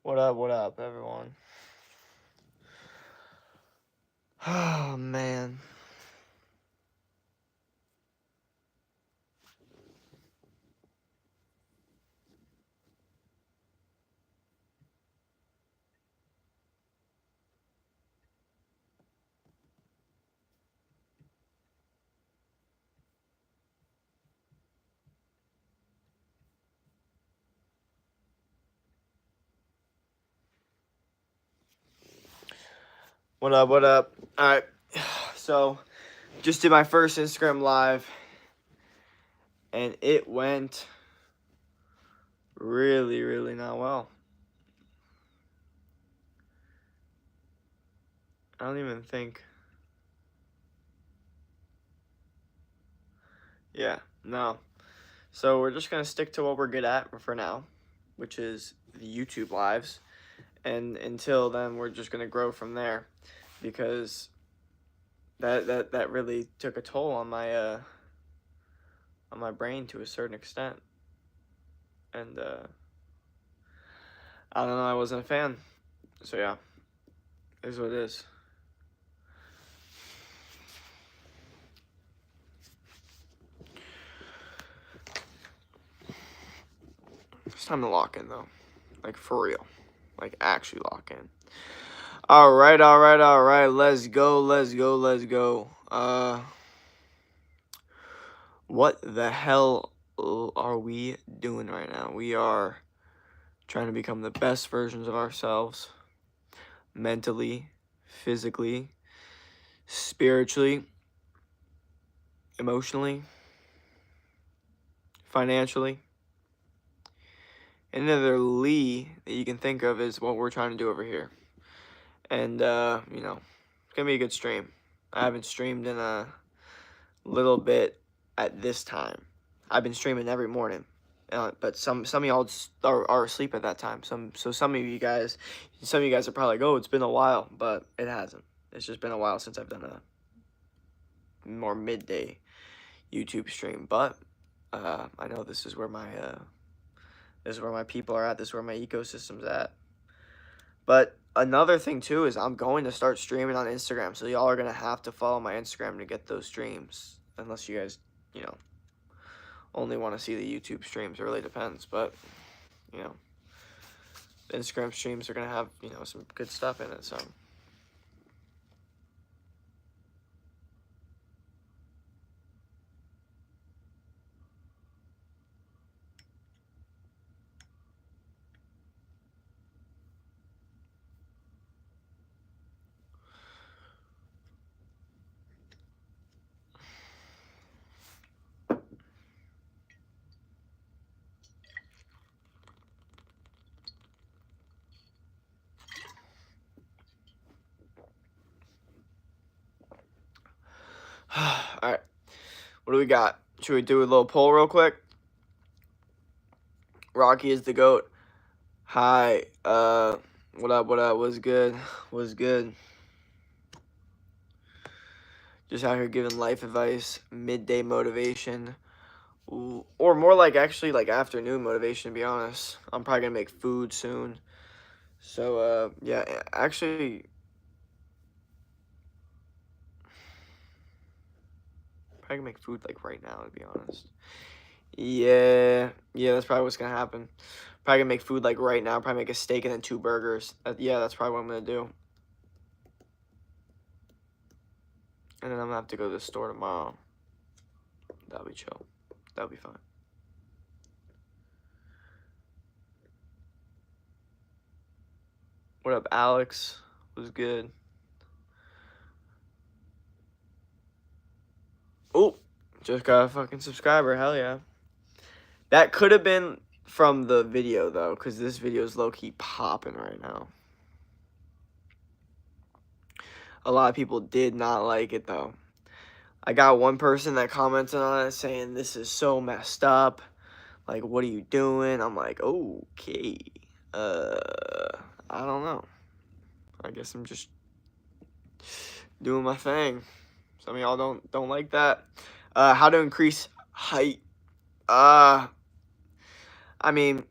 What up, everyone? Oh, man. What up, what up? Alright, so, just did my first Instagram live, and it went really, really not well. I don't even think... Yeah, no. So, we're just gonna stick to what we're good at for now, which is the YouTube lives, and until then, we're just gonna grow from there, because that really took a toll on my brain to a certain extent, and I don't know, I wasn't a fan. So yeah, it is what it is. It's time to lock in though. Like for real. Like actually lock in. Alright, alright, alright. Let's go, let's go, let's go. What the hell are we doing right now? We are trying to become the best versions of ourselves. Mentally, physically, spiritually, emotionally, financially. Any other Lee that you can think of is what we're trying to do over here. And, you know, it's going to be a good stream. I haven't streamed in a little bit at this time. I've been streaming every morning. But some of y'all are asleep at that time. So some of you guys are probably like, oh, it's been a while. But it hasn't. It's just been a while since I've done a more midday YouTube stream. But I know this is where my people are at. This is where my ecosystem's at. But another thing too is I'm going to start streaming on Instagram, so y'all are gonna have to follow my Instagram to get those streams, unless you guys, you know, only want to see the YouTube streams. It really depends, but you know, the Instagram streams are gonna have, you know, some good stuff in it. So all right, what do we got? Should we do a little poll real quick? Rocky is the GOAT. Hi, what up, what up, what's good, what's good? Just out here giving life advice, midday motivation, or more like actually like afternoon motivation, to be honest. I'm probably gonna make food soon. So, yeah, actually, probably gonna make food like right now, to be honest. Yeah, that's probably what's gonna happen. Probably gonna make food like right now, probably make a steak and then 2 burgers. Yeah, that's probably what I'm gonna do. And then I'm gonna have to go to the store tomorrow. That'll be chill. That'll be fine. What up, Alex? Was good. Oh, just got a fucking subscriber. Hell yeah. That could have been from the video, though, because this video is low-key popping right now. A lot of people did not like it, though. I got one person that commented on it saying, this is so messed up. Like, what are you doing? I'm like, okay. I don't know. I guess I'm just doing my thing. Some of y'all don't like that. How to increase height. I mean,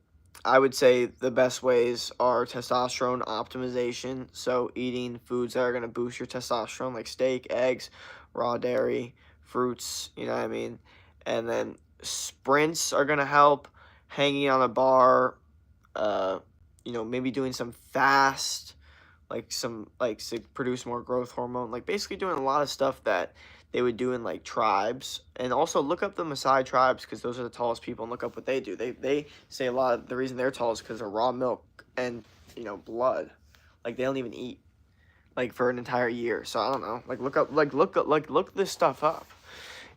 I would say the best ways are testosterone optimization. So eating foods that are going to boost your testosterone, like steak, eggs, raw dairy, fruits, you know what I mean? And then sprints are going to help. Hanging on a bar, uh, maybe doing some fast, to produce more growth hormone, like basically doing a lot of stuff that they would do in like tribes. And also look up the Maasai tribes, because those are the tallest people, and look up what they do. They say a lot of the reason they're tall is because of raw milk and blood. Like they don't even eat like for an entire year. So I don't know, like look this stuff up.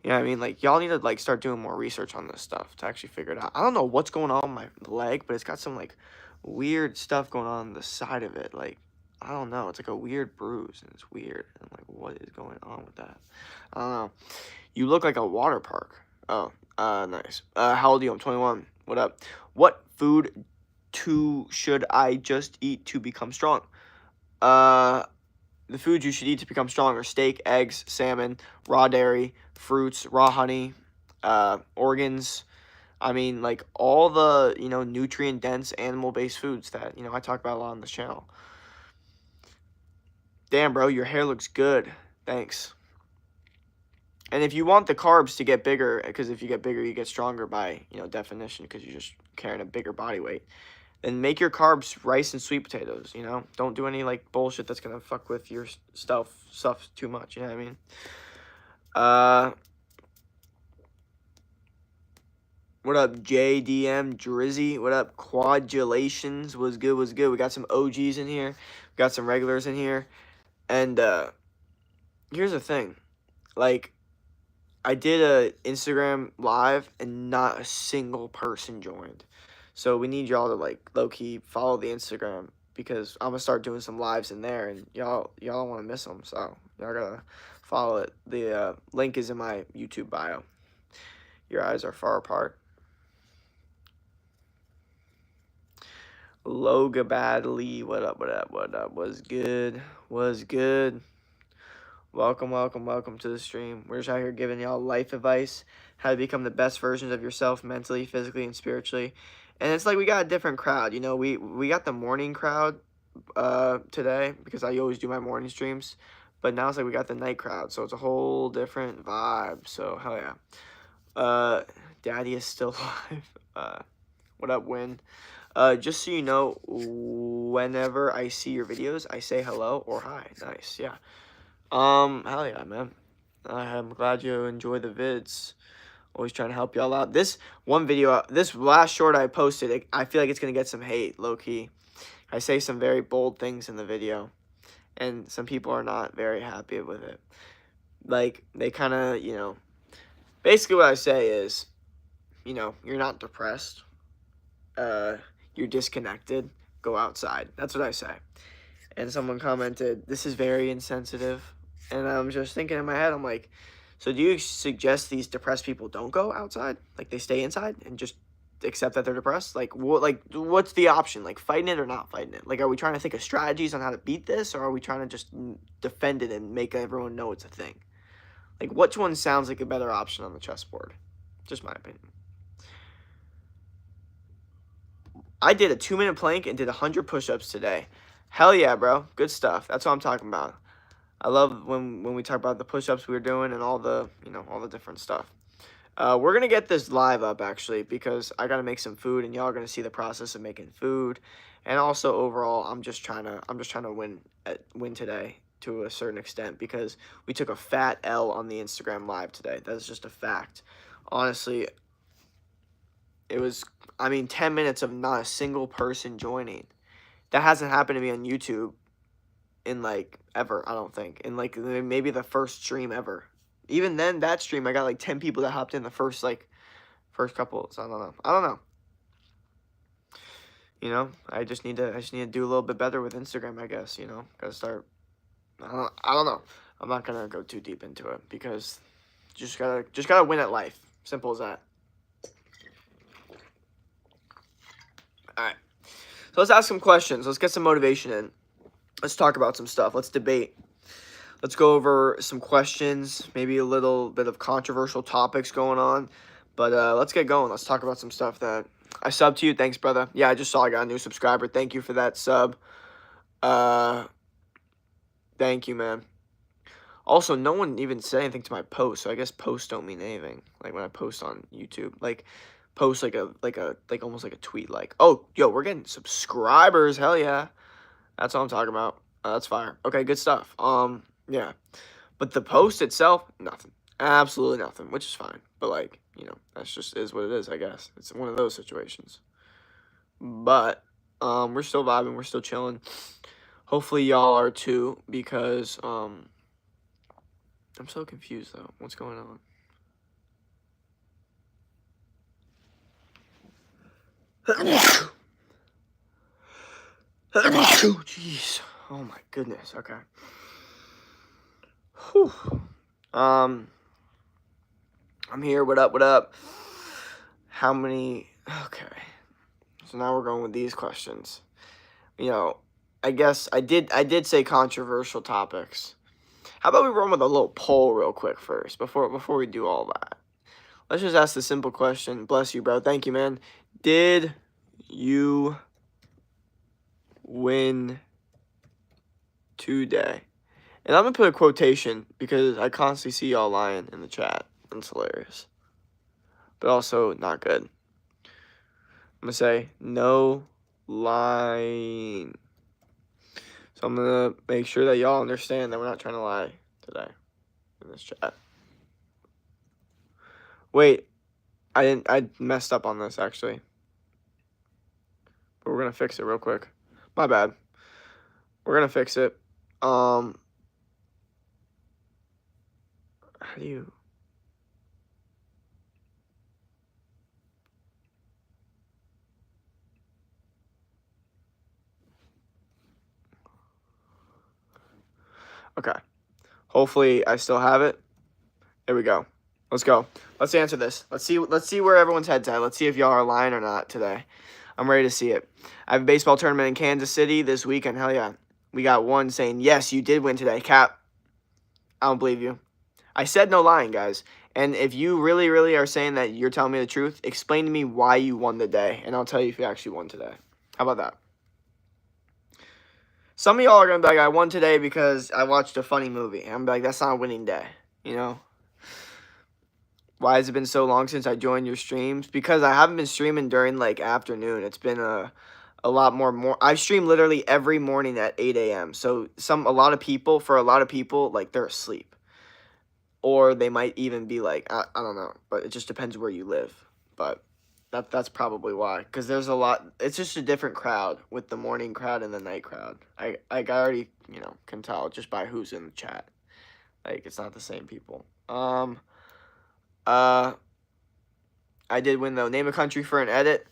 You know what I mean? Like, y'all need to, like, start doing more research on this stuff to actually figure it out. I don't know what's going on with my leg, but it's got some, like, weird stuff going on the side of it. Like, I don't know. It's like a weird bruise, and it's weird. I'm like, what is going on with that? I don't know. You look like a water park. Oh, nice. How old are you? I'm 21. What up? What food should I just eat to become strong? The foods you should eat to become strong are steak, eggs, salmon, raw dairy, fruits, raw honey, organs. I mean, like all the, nutrient-dense animal-based foods that, I talk about a lot on this channel. Damn, bro, your hair looks good. Thanks. And if you want the carbs to get bigger, because if you get bigger, you get stronger by, definition, because you're just carrying a bigger body weight, and make your carbs rice and sweet potatoes, Don't do any, like, bullshit that's going to fuck with your stuff too much, you know what I mean? What up, JDM Drizzy? What up, Quadulations? Was good, was good. We got some OGs in here. We got some regulars in here. And, here's the thing. Like, I did a Instagram live, and not a single person joined. So we need y'all to, like, low-key follow the Instagram, because I'm going to start doing some lives in there, and y'all don't want to miss them. So y'all got to follow it. The link is in my YouTube bio. Your eyes are far apart. Loga Badly, what up, what up, what up? Was good, was good. Welcome, welcome, welcome to the stream. We're just out here giving y'all life advice, how to become the best versions of yourself mentally, physically, and spiritually. And it's like we got a different crowd, we got the morning crowd today, because I always do my morning streams. But now it's like we got the night crowd, so it's a whole different vibe. So hell yeah. Daddy is still alive. What up, Win? Just so you know, whenever I see your videos, I say hello or hi. Nice, yeah. Hell yeah, man. I'm glad you enjoy the vids. Always trying to help y'all out. This one video, this last short I posted, I feel like it's gonna get some hate, low-key. I say some very bold things in the video, and some people are not very happy with it. Like, they kind of, basically what I say is, you're not depressed. You're disconnected. Go outside. That's what I say. And someone commented, this is very insensitive. And I'm just thinking in my head, I'm like, so do you suggest these depressed people don't go outside? Like, they stay inside and just accept that they're depressed? Like, what's the option? Like, fighting it or not fighting it? Like, are we trying to think of strategies on how to beat this? Or are we trying to just defend it and make everyone know it's a thing? Like, which one sounds like a better option on the chessboard? Just my opinion. I did a 2-minute plank and did 100 push-ups today. Hell yeah, bro. Good stuff. That's what I'm talking about. I love when we talk about the push-ups we were doing and all the, all the different stuff. We're going to get this live up, actually, because I got to make some food, and y'all are going to see the process of making food. And also, overall, I'm just trying to win today to a certain extent, because we took a fat L on the Instagram live today. That's just a fact. Honestly, it was, 10 minutes of not a single person joining. That hasn't happened to me on YouTube in, like, ever, I don't think. In, like, maybe the first stream ever. Even then, that stream, I got, like, 10 people that hopped in the first couple. So I don't know. I just need to do a little bit better with Instagram, I guess, Gotta start. I don't know. I'm not gonna go too deep into it, because just gotta win at life. Simple as that. Alright. So let's ask some questions. Let's get some motivation in. Let's talk about some stuff. Let's debate. Let's go over some questions, maybe a little bit of controversial topics going on. But let's get going. Let's talk about some stuff that I subbed to you. Thanks, brother. Yeah, I just saw I got a new subscriber. Thank you for that sub. Thank you, man. Also, no one even said anything to my post, so I guess posts don't mean anything. Like when I post on YouTube, like post like almost like a tweet, like, oh, yo, we're getting subscribers. Hell yeah, that's what I'm talking about. That's fire. Okay, good stuff. Yeah, but the post itself, nothing, absolutely nothing, which is fine. But like, that's just is what it is. I guess it's one of those situations. But we're still vibing. We're still chilling. Hopefully y'all are too, because I'm so confused though. What's going on? Jeez. Oh my goodness. Okay. Whew. I'm here. What up? What up? How many? Okay. So now we're going with these questions. I guess I did say controversial topics. How about we run with a little poll real quick first before we do all that? Let's just ask the simple question. Bless you, bro. Thank you, man. Did you win today? And I'm going to put a quotation because I constantly see y'all lying in the chat. It's hilarious. But also not good. I'm going to say no lying. So I'm going to make sure that y'all understand that we're not trying to lie today in this chat. Wait, I messed up on this actually. But we're going to fix it real quick. My bad. We're going to fix it. How do you... Okay. Hopefully I still have it. There we go. Let's go. Let's answer this. Let's see where everyone's head's at. Let's see if y'all are lying or not today. I'm ready to see it. I have a baseball tournament in Kansas City this weekend. Hell yeah. We got one saying, yes, you did win today. Cap, I don't believe you. I said no lying, guys. And if you really, really are saying that you're telling me the truth, explain to me why you won the day, and I'll tell you if you actually won today. How about that? Some of y'all are going to be like, I won today because I watched a funny movie. I'm going to be like, that's not a winning day, Why has it been so long since I joined your streams? Because I haven't been streaming during, like, afternoon. It's been a lot more. I stream literally every morning at 8 a.m. So for a lot of people, like, they're asleep. Or they might even be like, I don't know. But it just depends where you live. But that's probably why. Because there's a lot. It's just a different crowd with the morning crowd and the night crowd. I already, can tell just by who's in the chat. Like, it's not the same people. I did win though. Name a country for an edit.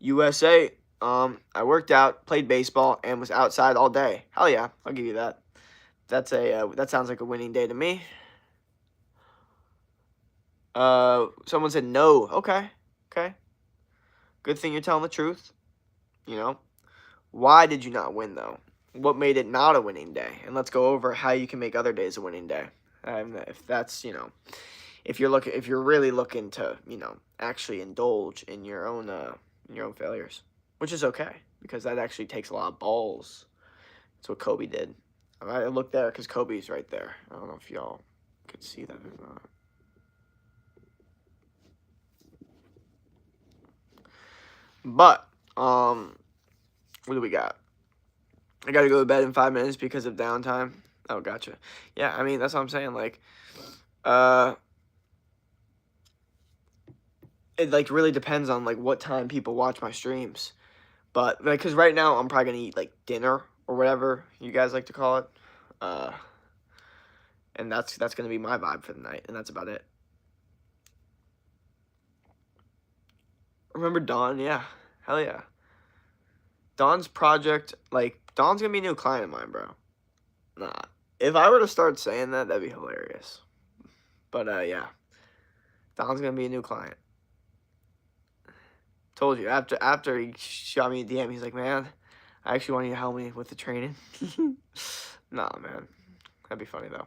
USA. I worked out, played baseball, and was outside all day. Hell yeah, I'll give you that. That sounds like a winning day to me. Someone said no. Okay. Good thing you're telling the truth. Why did you not win though? What made it not a winning day? And let's go over how you can make other days a winning day. If that's if you're really looking to actually indulge in your own failures, which is okay because that actually takes a lot of balls. That's what Kobe did. I looked there because Kobe's right there. I don't know if y'all could see that or not. But what do we got? I gotta go to bed in 5 minutes because of downtime. Oh, gotcha. Yeah, I mean that's what I'm saying. Like, it like really depends on like what time people watch my streams. But like, cause right now I'm probably gonna eat like dinner or whatever you guys like to call it. And that's gonna be my vibe for the night, and that's about it. Remember Dawn? Yeah, hell yeah. Dawn's project, like Dawn's gonna be a new client of mine, bro. Nah, if I were to start saying that, that'd be hilarious. But yeah, Dawn's gonna be a new client. Told you after he shot me a DM, he's like, man, I actually want you to help me with the training. Nah, man, that'd be funny though.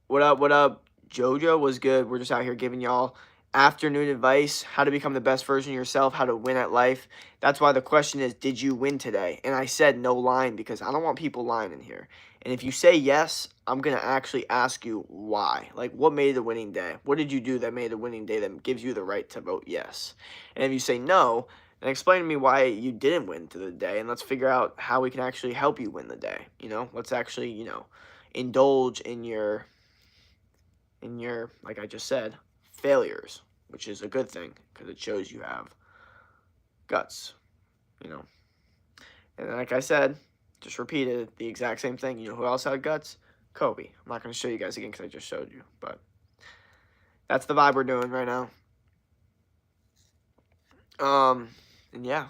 What up? JoJo was good. We're just out here giving y'all afternoon advice, how to become the best version of yourself, how to win at life. That's why the question is, did you win today? And I said no lying because I don't want people lying in here. And if you say yes, I'm going to actually ask you why. Like, what made the winning day? What did you do that made the winning day that gives you the right to vote yes? And if you say no, then explain to me why you didn't win to the day, and let's figure out how we can actually help you win the day. Let's actually, indulge in your, like I just said, failures, which is a good thing because it shows you have guts, you know. And like I said, just repeated the exact same thing. You know who else had guts? Kobe. I'm not going to show you guys again because I just showed you, but that's the vibe we're doing right now. And yeah.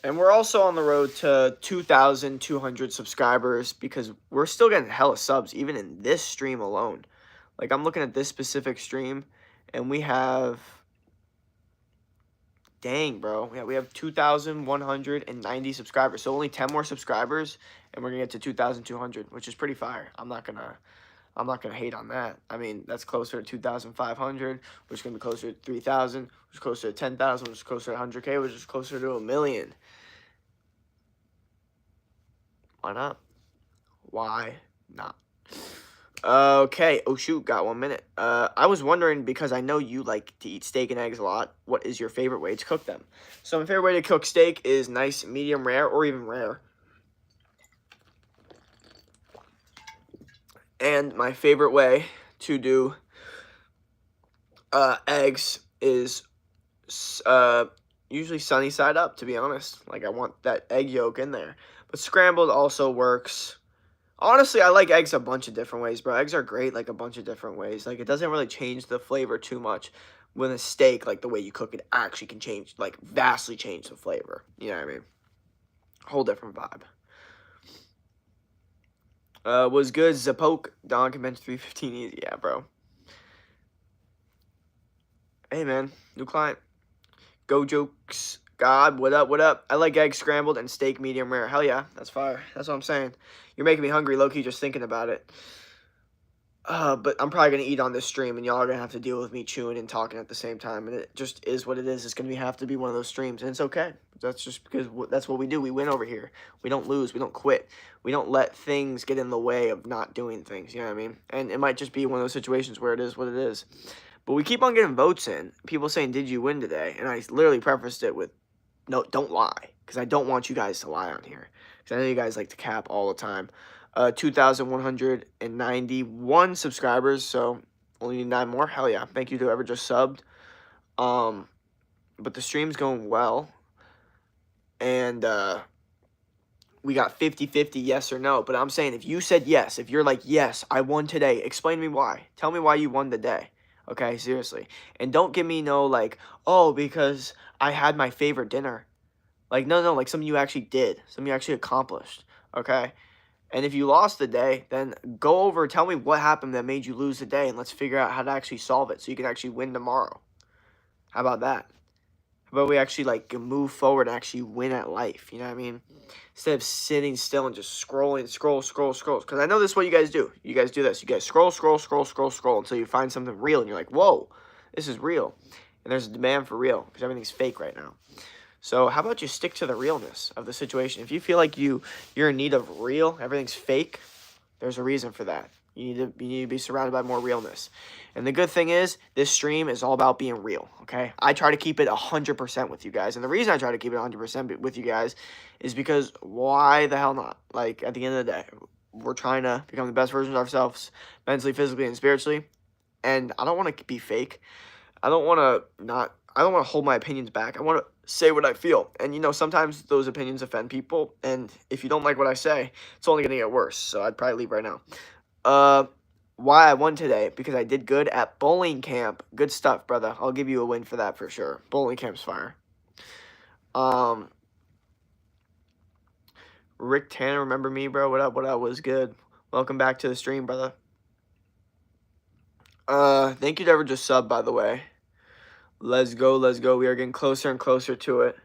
And we're also on the road to 2,200 subscribers because we're still getting hella subs even in this stream alone. Like, I'm looking at this specific stream, and we have, dang, bro, yeah, we have 2,190 subscribers. So only 10 more subscribers, and we're gonna get to 2,200, which is pretty fire. I'm not gonna hate on that. I mean, that's closer to 2,500, which is gonna be closer to 3,000, which is closer to 10,000, which is closer to 100K, which is closer to 1,000,000. Why not? Why not? Okay. Oh, shoot. Got 1 minute. I was wondering, because I know you like to eat steak and eggs a lot, what is your favorite way to cook them? So my favorite way to cook steak is nice medium rare or even rare. And my favorite way to do eggs is usually sunny side up, to be honest. Like, I want that egg yolk in there. But scrambled also works. Honestly, I like eggs a bunch of different ways, bro. Eggs are great, like, a bunch of different ways. Like, it doesn't really change the flavor too much. With a steak, like, the way you cook it actually can change, like, vastly change the flavor. You know what I mean? Whole different vibe. Was good. Zapoke. Don can bench 315 easy. Yeah, bro. Hey, man. New client. Go Jokes. God, what up, what up? I like eggs scrambled and steak medium rare. Hell yeah, that's fire. That's what I'm saying. You're making me hungry, low-key, just thinking about it. But I'm probably going to eat on this stream, and y'all are going to have to deal with me chewing and talking at the same time, and it just is what it is. It's going to have to be one of those streams, and it's okay. That's just because that's what we do. We win over here. We don't lose. We don't quit. We don't let things get in the way of not doing things, you know what I mean? And it might just be one of those situations where it is what it is. But we keep on getting votes in. People saying, did you win today? And I literally prefaced it with, no, don't lie, because I don't want you guys to lie on here, because I know you guys like to cap all the time. 2,191 subscribers, so only need 9 more. Hell yeah. Thank you to whoever just subbed. But the stream's going well. And we got 50-50 yes or no. But I'm saying, if you said yes, if you're like, yes, I won today, explain to me why. Tell me why you won the day. Okay, seriously. And don't give me no, like, oh, because I had my favorite dinner. Like, no, like something you actually did. Something you actually accomplished. Okay? And if you lost the day, then go over, tell me what happened that made you lose the day, and let's figure out how to actually solve it so you can actually win tomorrow. How about that? How about we actually, like, move forward and actually win at life, you know what I mean? Instead of sitting still and just scrolling, scroll. Because I know this is what you guys do. You guys do this. You guys scroll until you find something real, and you're like, whoa, this is real. And there's a demand for real, because everything's fake right now. So how about you stick to the realness of the situation? If you feel like you're in need of real, everything's fake, there's a reason for that. You need to be surrounded by more realness. And the good thing is, this stream is all about being real, okay? I try to keep it 100% with you guys. And the reason I try to keep it 100% with you guys is because why the hell not? Like, at the end of the day, we're trying to become the best versions of ourselves, mentally, physically, and spiritually. And I don't want to be fake. I don't want to hold my opinions back. I want to say what I feel. And, sometimes those opinions offend people. And if you don't like what I say, it's only going to get worse. So I'd probably leave right now. Why I won today? Because I did good at bowling camp. Good stuff, brother. I'll give you a win for that for sure. Bowling camp's fire. Rick Tanner, remember me, bro? What up? Was good. Welcome back to the stream, brother. Thank you to ever just sub, by the way. Let's go. We are getting closer and closer to it.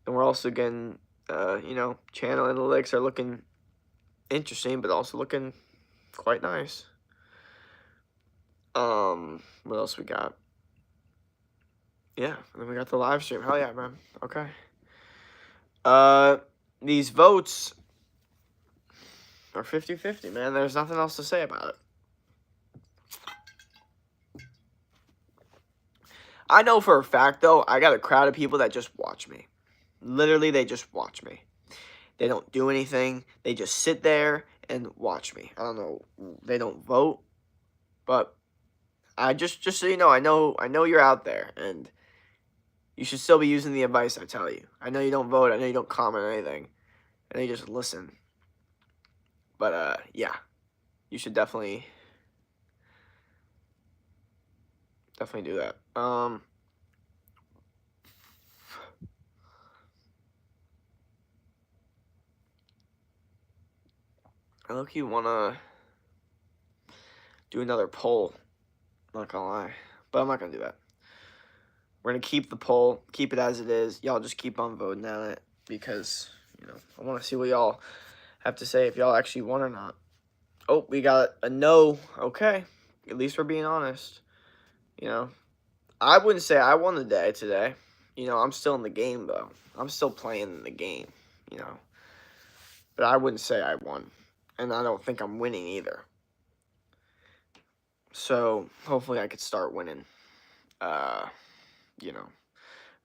And we're also getting, channel analytics are looking interesting, but also looking quite nice. What else we got? Yeah, and then we got the live stream. Hell yeah, man. Okay. These votes are 50-50, man. There's nothing else to say about it. I know for a fact, though, I got a crowd of people that just watch me. Literally, they just watch me. They don't do anything. They just sit there and watch me. I don't know. They don't vote, but I just so you know, I know you're out there, and you should still be using the advice I tell you. I know you don't vote. I know you don't comment or anything, and you just listen. But yeah, you should definitely do that. I look, you wanna do another poll. I'm not gonna lie, but I'm not gonna do that. We're gonna keep the poll, keep it as it is. Y'all just keep on voting on it because I want to see what y'all have to say if y'all actually won or not. Oh, we got a no. Okay, at least we're being honest. I wouldn't say I won the day today. I'm still in the game though. I'm still playing in the game. But I wouldn't say I won, and I don't think I'm winning either. So hopefully I could start winning.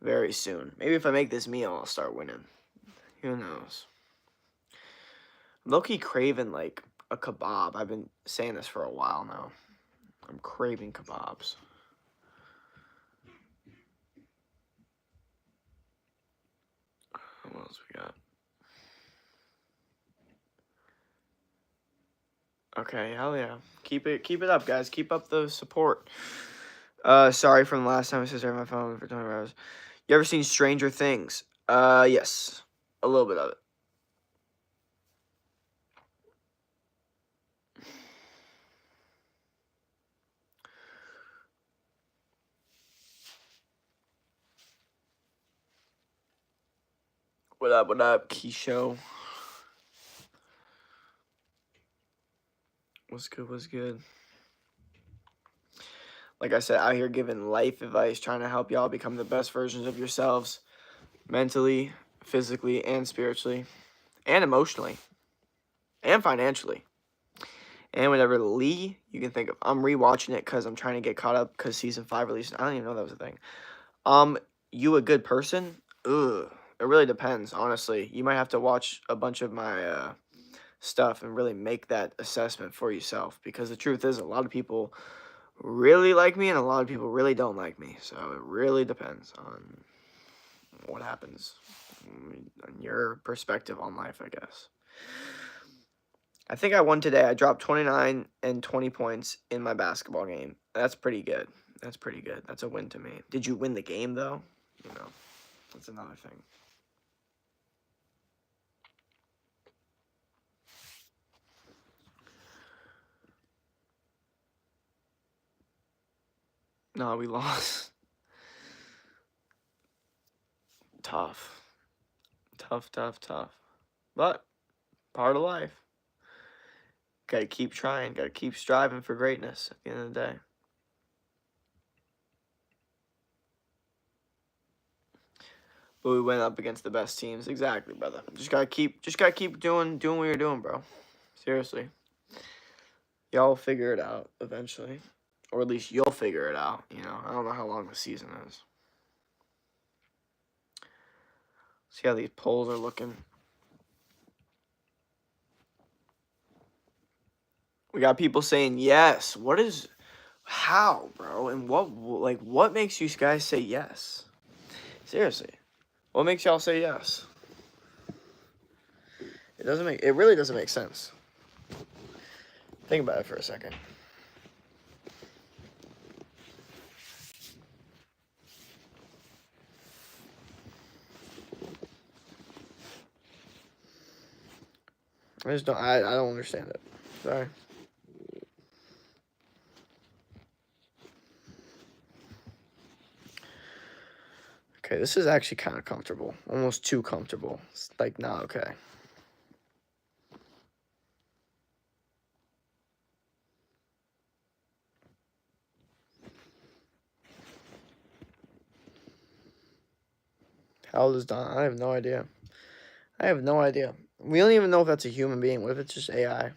Very soon. Maybe if I make this meal, I'll start winning. Who knows? I'm low-key craving, like, a kebab. I've been saying this for a while now. I'm craving kebabs. What else we got? Okay, hell yeah. Keep it up, guys. Keep up the support. Sorry from the last time I said my phone for 24 hours. You ever seen Stranger Things? Yes. A little bit of it. What up, Keisho? What's good? Like I said, out here giving life advice, trying to help y'all become the best versions of yourselves, mentally, physically, and spiritually, and emotionally, and financially, and whatever Lee you can think of. I'm rewatching it because I'm trying to get caught up because season 5 released. I don't even know that was a thing. You a good person? Ugh. It really depends, honestly. You might have to watch a bunch of my stuff and really make that assessment for yourself, because the truth is a lot of people really like me and a lot of people really don't like me, so it really depends on what happens on your perspective on life, I guess. I think I won today. I dropped 29 and 20 points in my basketball game. That's pretty good. That's a win to me. Did you win the game, though? That's another thing. No, we lost. Tough. But part of life. Gotta keep trying. Gotta keep striving for greatness at the end of the day. But we went up against the best teams. Exactly, brother. Just gotta keep doing what you're doing, bro. Seriously. Y'all will figure it out eventually. Or at least you'll figure it out. I don't know how long the season is. See how these polls are looking. We got people saying yes. How, bro? And what makes you guys say yes? Seriously. What makes y'all say yes? It really doesn't make sense. Think about it for a second. I don't understand it. Sorry. Okay, this is actually kind of comfortable. Almost too comfortable. It's like, not okay. How old is Don? I have no idea. I have no idea. We don't even know if that's a human being. What if it's just AI?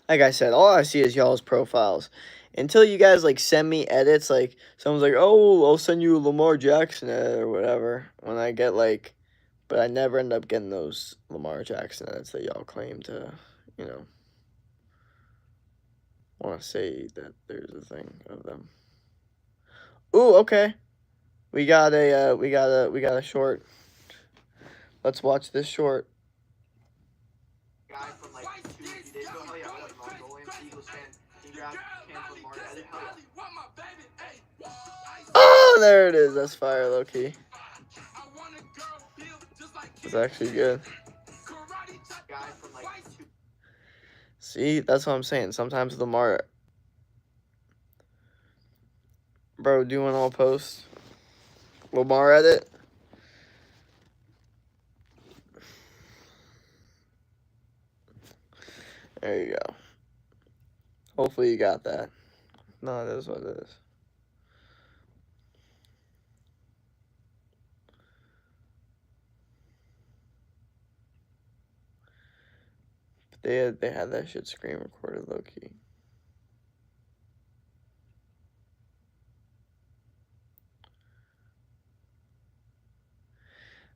Like I said, all I see is y'all's profiles. Until you guys like send me edits, like someone's like, "Oh, I'll send you a Lamar Jackson edit or whatever." When I get like, but I never end up getting those Lamar Jackson edits that y'all claim to, you know, want to say that there's a thing of them. Ooh, okay. We got a short. Let's watch this short. Guy from like 2 days ago, hell yeah, Mongolian Eagles fan. He grabbed Cam from Mark edit, hell yeah. Oh, there it is. That's fire, low key. It's actually good. See, that's what I'm saying. Sometimes Lamar, bro, doing all posts. Lamar edit. There you go. Hopefully you got that. No, it is what it is. But they had that shit screen recorded low key.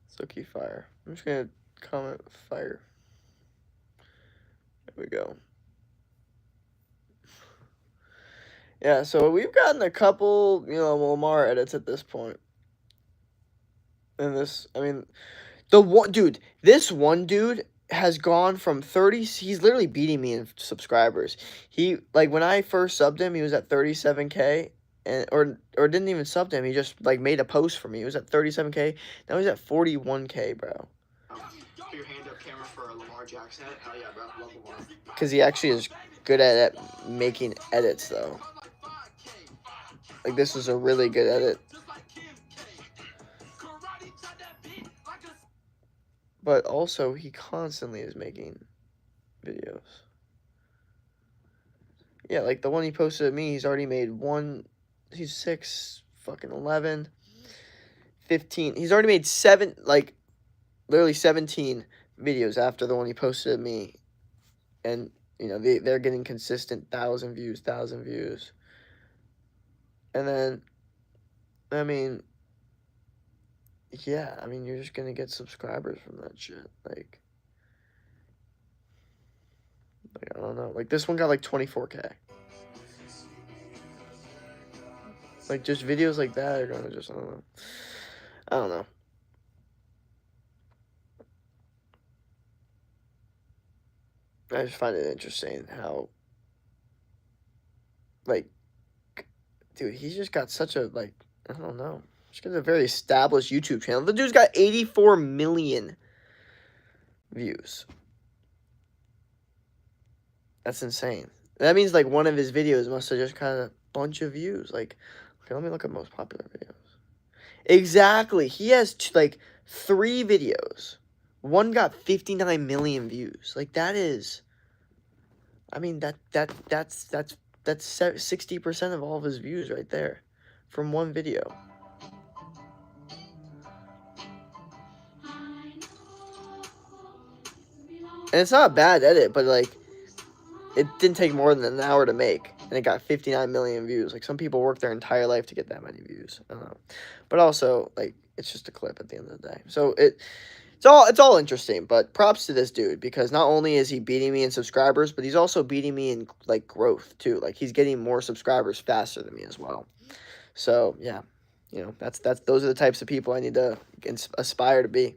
It's low key fire. I'm just gonna comment fire. There we go. Yeah, so we've gotten a couple, you know, Lamar edits at this point. And this, I mean, this one dude has gone from 30, he's literally beating me in subscribers. He, like, when I first subbed him, he was at 37K, and or didn't even sub him, he just, like, made a post for me. He was at 37K, now he's at 41K, bro. Put your hand up camera for a Lamar Jackson edit. Hell yeah, bro. Love Lamar. Because he actually is good at making edits, though. Like, this was a really good edit. But also, he constantly is making videos. Yeah, like the one he posted at me, he's already made he's 6, fucking 11, 15. He's already made 7, like, literally 17 videos after the one he posted at me. And, you know, they're getting consistent 1,000 views, 1,000 views. And then, I mean, yeah, I mean, you're just going to get subscribers from that shit. Like, I don't know. Like, this one got, like, 24K. Like, just videos like that are going to just, I don't know. I don't know. I just find it interesting how, like, dude, he's just got such a, like, I don't know. He's got a very established YouTube channel. The dude's got 84 million views. That's insane. That means, like, one of his videos must have just got a bunch of views. Like, okay, let me look at most popular videos. Exactly. He has, like, 3 videos. One got 59 million views. Like, that is, I mean, that's 60% of all of his views right there from one video. And it's not a bad edit, but, like, it didn't take more than an hour to make, and it got 59 million views. Like, some people work their entire life to get that many views. I don't know. But also, like, it's just a clip at the end of the day. So it's all interesting, but props to this dude, because not only is he beating me in subscribers, but he's also beating me in, like, growth too. Like, he's getting more subscribers faster than me as well. So, yeah. You know, those are the types of people I need to aspire to be.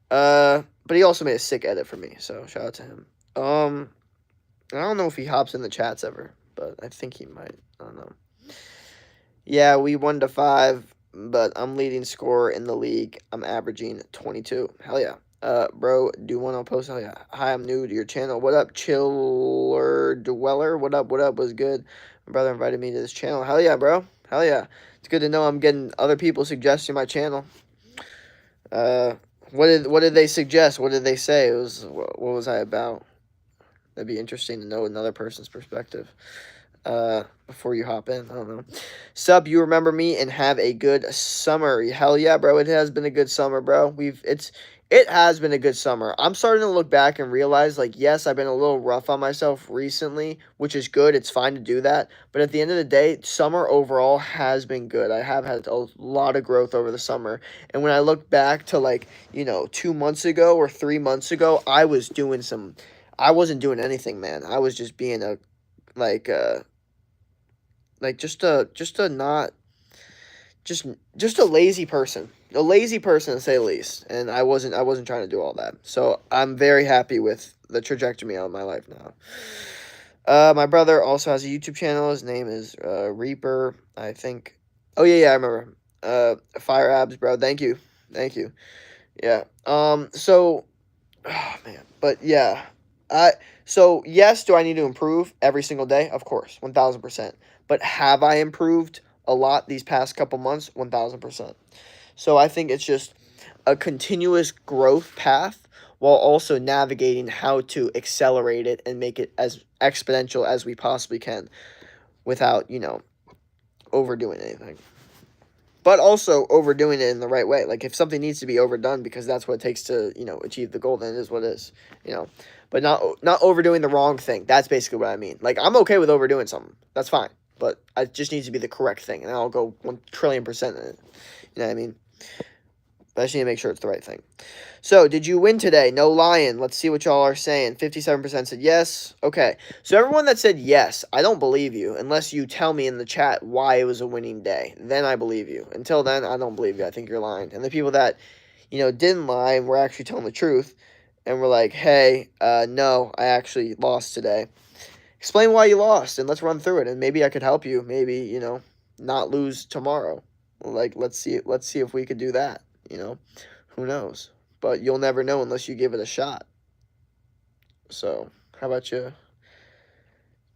But he also made a sick edit for me, so shout out to him. I don't know if he hops in the chats ever, but I think he might. I don't know. Yeah, we 1-5, but I'm leading scorer in the league. I'm averaging 22. Hell yeah. Bro, do you want to post? Hell yeah. Hi, I'm new to your channel. What up, Chiller Dweller? What up? What's good? My brother invited me to this channel. Hell yeah, bro. Hell yeah. It's good to know I'm getting other people suggesting my channel. What did they suggest? What did they say? What was I about? That'd be interesting to know another person's perspective. before you hop in. I don't know. Sup, you remember me and have a good summer. Hell yeah, bro. It has been a good summer, bro. It has been a good summer. I'm starting to look back and realize, like, yes, I've been a little rough on myself recently, which is good. It's fine to do that. But at the end of the day, summer overall has been good. I have had a lot of growth over the summer. And when I look back to, like, 2 months ago or 3 months ago, I wasn't doing anything, man. I was just being a, like, just a not just a lazy person to say the least, and I wasn't trying to do all that, so I'm very happy with the trajectory of my life now. My brother also has a YouTube channel. His name is Reaper, I think. Oh yeah, I remember. Fire Abs, bro. Thank you. Yeah. So, oh man, but yeah, I so yes, do I need to improve every single day? Of course, 1,000%. But have I improved a lot these past couple months? 1,000%. So I think it's just a continuous growth path while also navigating how to accelerate it and make it as exponential as we possibly can without, overdoing anything. But also overdoing it in the right way. Like if something needs to be overdone because that's what it takes to, achieve the goal, then it is what it is, you know. But not overdoing the wrong thing. That's basically what I mean. Like I'm okay with overdoing something. That's fine. But it just needs to be the correct thing, and I'll go 1,000,000,000% in it. You know what I mean? But I just need to make sure it's the right thing. So, did you win today? No lying. Let's see what y'all are saying. 57% said yes. Okay. So, everyone that said yes, I don't believe you unless you tell me in the chat why it was a winning day. Then I believe you. Until then, I don't believe you. I think you're lying. And the people that, didn't lie and were actually telling the truth and were like, hey, no, I actually lost today. Explain why you lost and let's run through it. And maybe I could help you. Maybe, not lose tomorrow. Like, let's see if we could do that, Who knows? But you'll never know unless you give it a shot. So, how about you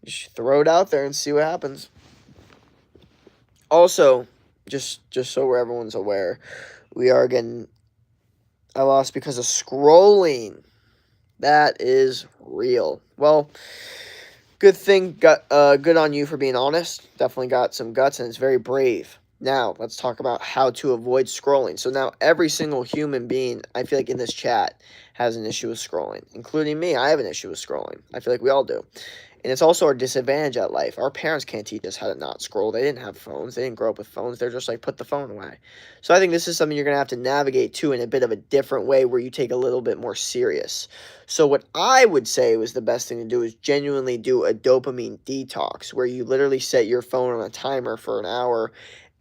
just throw it out there and see what happens? Also, just so everyone's aware, we are getting I lost because of scrolling. That is real. Well, good thing, good on you for being honest. Definitely got some guts, and it's very brave. Now, let's talk about how to avoid scrolling. So now every single human being, I feel like in this chat, has an issue with scrolling, including me. I have an issue with scrolling. I feel like we all do. And it's also our disadvantage at life. Our parents can't teach us how to not scroll. They didn't have phones. They didn't grow up with phones. They're just like, put the phone away. So I think this is something you're going to have to navigate to in a bit of a different way where you take a little bit more serious. So what I would say was the best thing to do is genuinely do a dopamine detox where you literally set your phone on a timer for an hour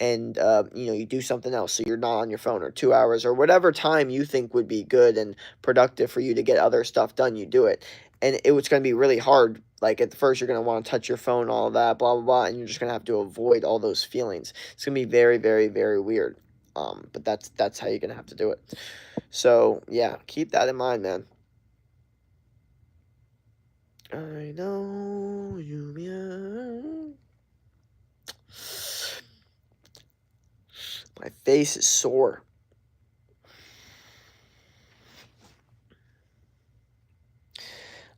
and you do something else so you're not on your phone, or 2 hours, or whatever time you think would be good and productive for you to get other stuff done. You do it, and it's going to be really hard. Like at first you're going to want to touch your phone, all of that, blah blah blah, and you're just going to have to avoid all those feelings. It's going to be very very very weird, but that's how you're going to have to do it. So yeah, keep that in mind, man. I know you mean. My face is sore.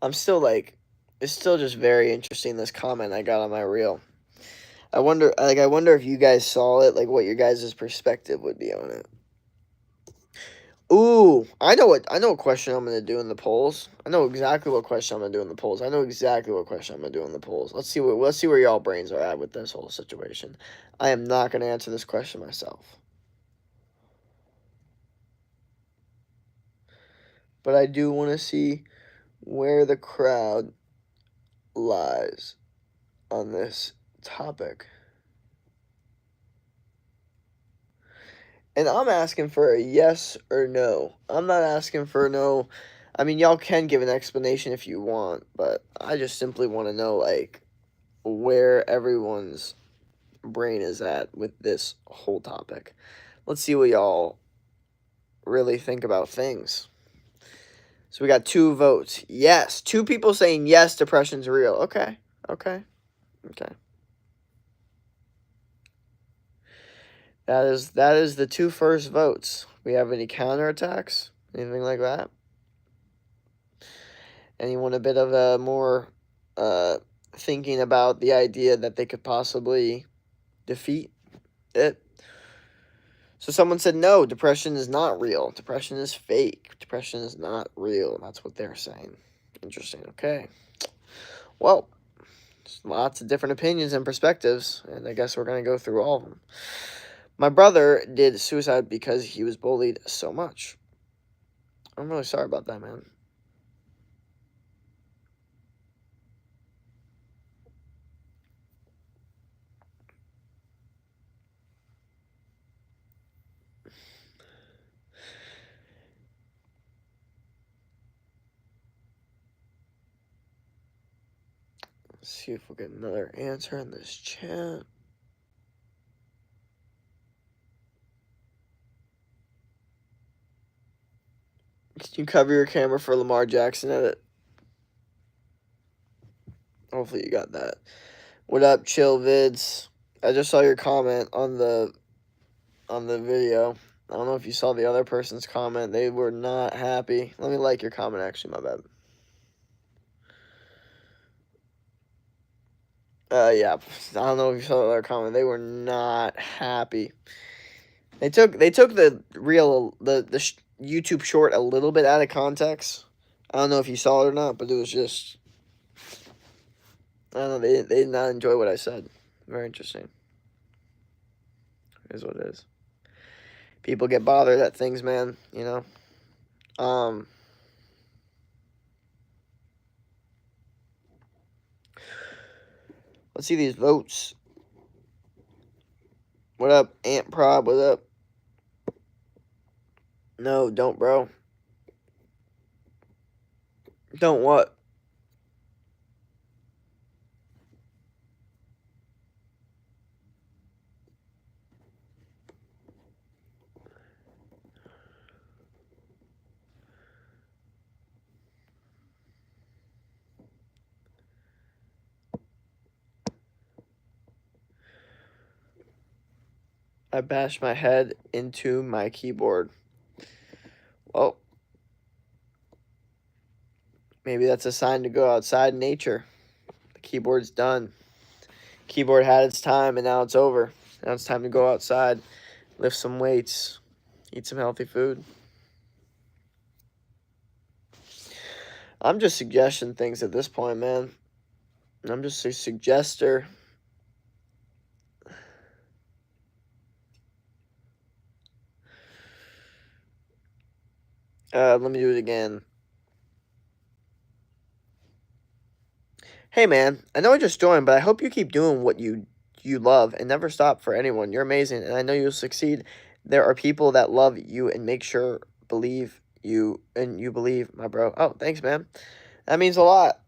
I'm still like, it's still just very interesting, this comment I got on my reel. I wonder if you guys saw it, like what your guys' perspective would be on it. Ooh, I know what question I'm gonna do in the polls. I know exactly what question I'm gonna do in the polls. Let's see where y'all brains are at with this whole situation. I am not gonna answer this question myself. But I do want to see where the crowd lies on this topic. And I'm asking for a yes or no. I'm not asking for no. I mean, y'all can give an explanation if you want, but I just simply want to know, like, where everyone's brain is at with this whole topic. Let's see what y'all really think about things. So we got 2 votes. Yes. 2 people saying yes, depression's real. Okay. That is the 2 first votes. We have any counterattacks? Anything like that? Anyone a bit of a more thinking about the idea that they could possibly defeat it. So someone said, no, depression is not real. Depression is fake. Depression is not real. That's what they're saying. Interesting. Okay. Well, lots of different opinions and perspectives, and I guess we're going to go through all of them. My brother did suicide because he was bullied so much. I'm really sorry about that, man. Let's see if we'll get another answer in this chat. Can you cover your camera for Lamar Jackson edit? Hopefully you got that. What up, chill vids? I just saw your comment on the video. I don't know if you saw the other person's comment. They were not happy. Let me like your comment, actually. My bad. Yeah. I don't know if you saw the other comment. They were not happy. They took the YouTube short a little bit out of context. I don't know if you saw it or not, but it was just, I don't know. They did not enjoy what I said. Very interesting. It is what it is. People get bothered at things, man. You know. Let's see these votes. What up, Ant Prob? What up? No, don't, bro. Don't what? I bashed my head into my keyboard. Well, maybe that's a sign to go outside in nature. The keyboard's done. Keyboard had its time, and now it's over. Now it's time to go outside, lift some weights, eat some healthy food. I'm just suggesting things at this point, man. I'm just a suggester. Let me do it again. Hey, man, I know I just joined, but I hope you keep doing what you love and never stop for anyone. You're amazing, and I know you'll succeed. There are people that love you and make sure believe you, and you believe, my bro. Oh, thanks, man. That means a lot.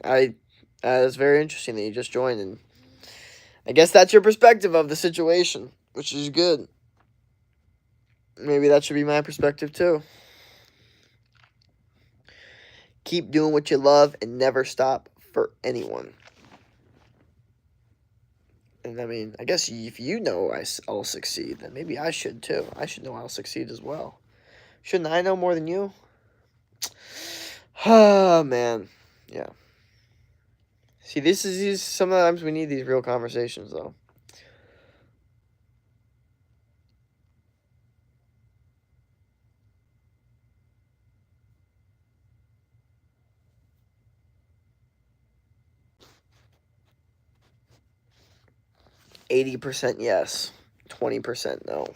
It's very interesting that you just joined, and I guess that's your perspective of the situation, which is good. Maybe that should be my perspective, too. Keep doing what you love and never stop for anyone. And I mean, I guess if you know I'll succeed, then maybe I should too. I should know I'll succeed as well. Shouldn't I know more than you? Oh, man. Yeah. See, sometimes we need these real conversations, though. %80 yes, 20% no.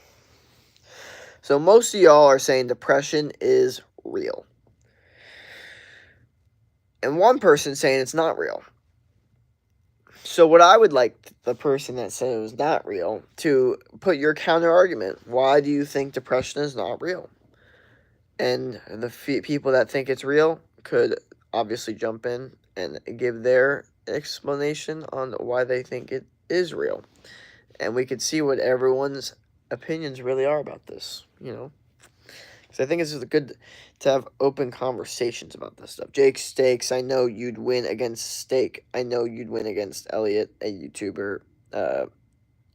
So most of y'all are saying depression is real. And one person saying it's not real. So what I would like the person that said it was not real to put your counter argument. Why do you think depression is not real? And the people that think it's real could obviously jump in and give their explanation on why they think it is real. And we could see what everyone's opinions really are about this, you know. Because I think it's good to have open conversations about this stuff. Jake Stakes, I know you'd win against Steak. I know you'd win against Elliot, a YouTuber,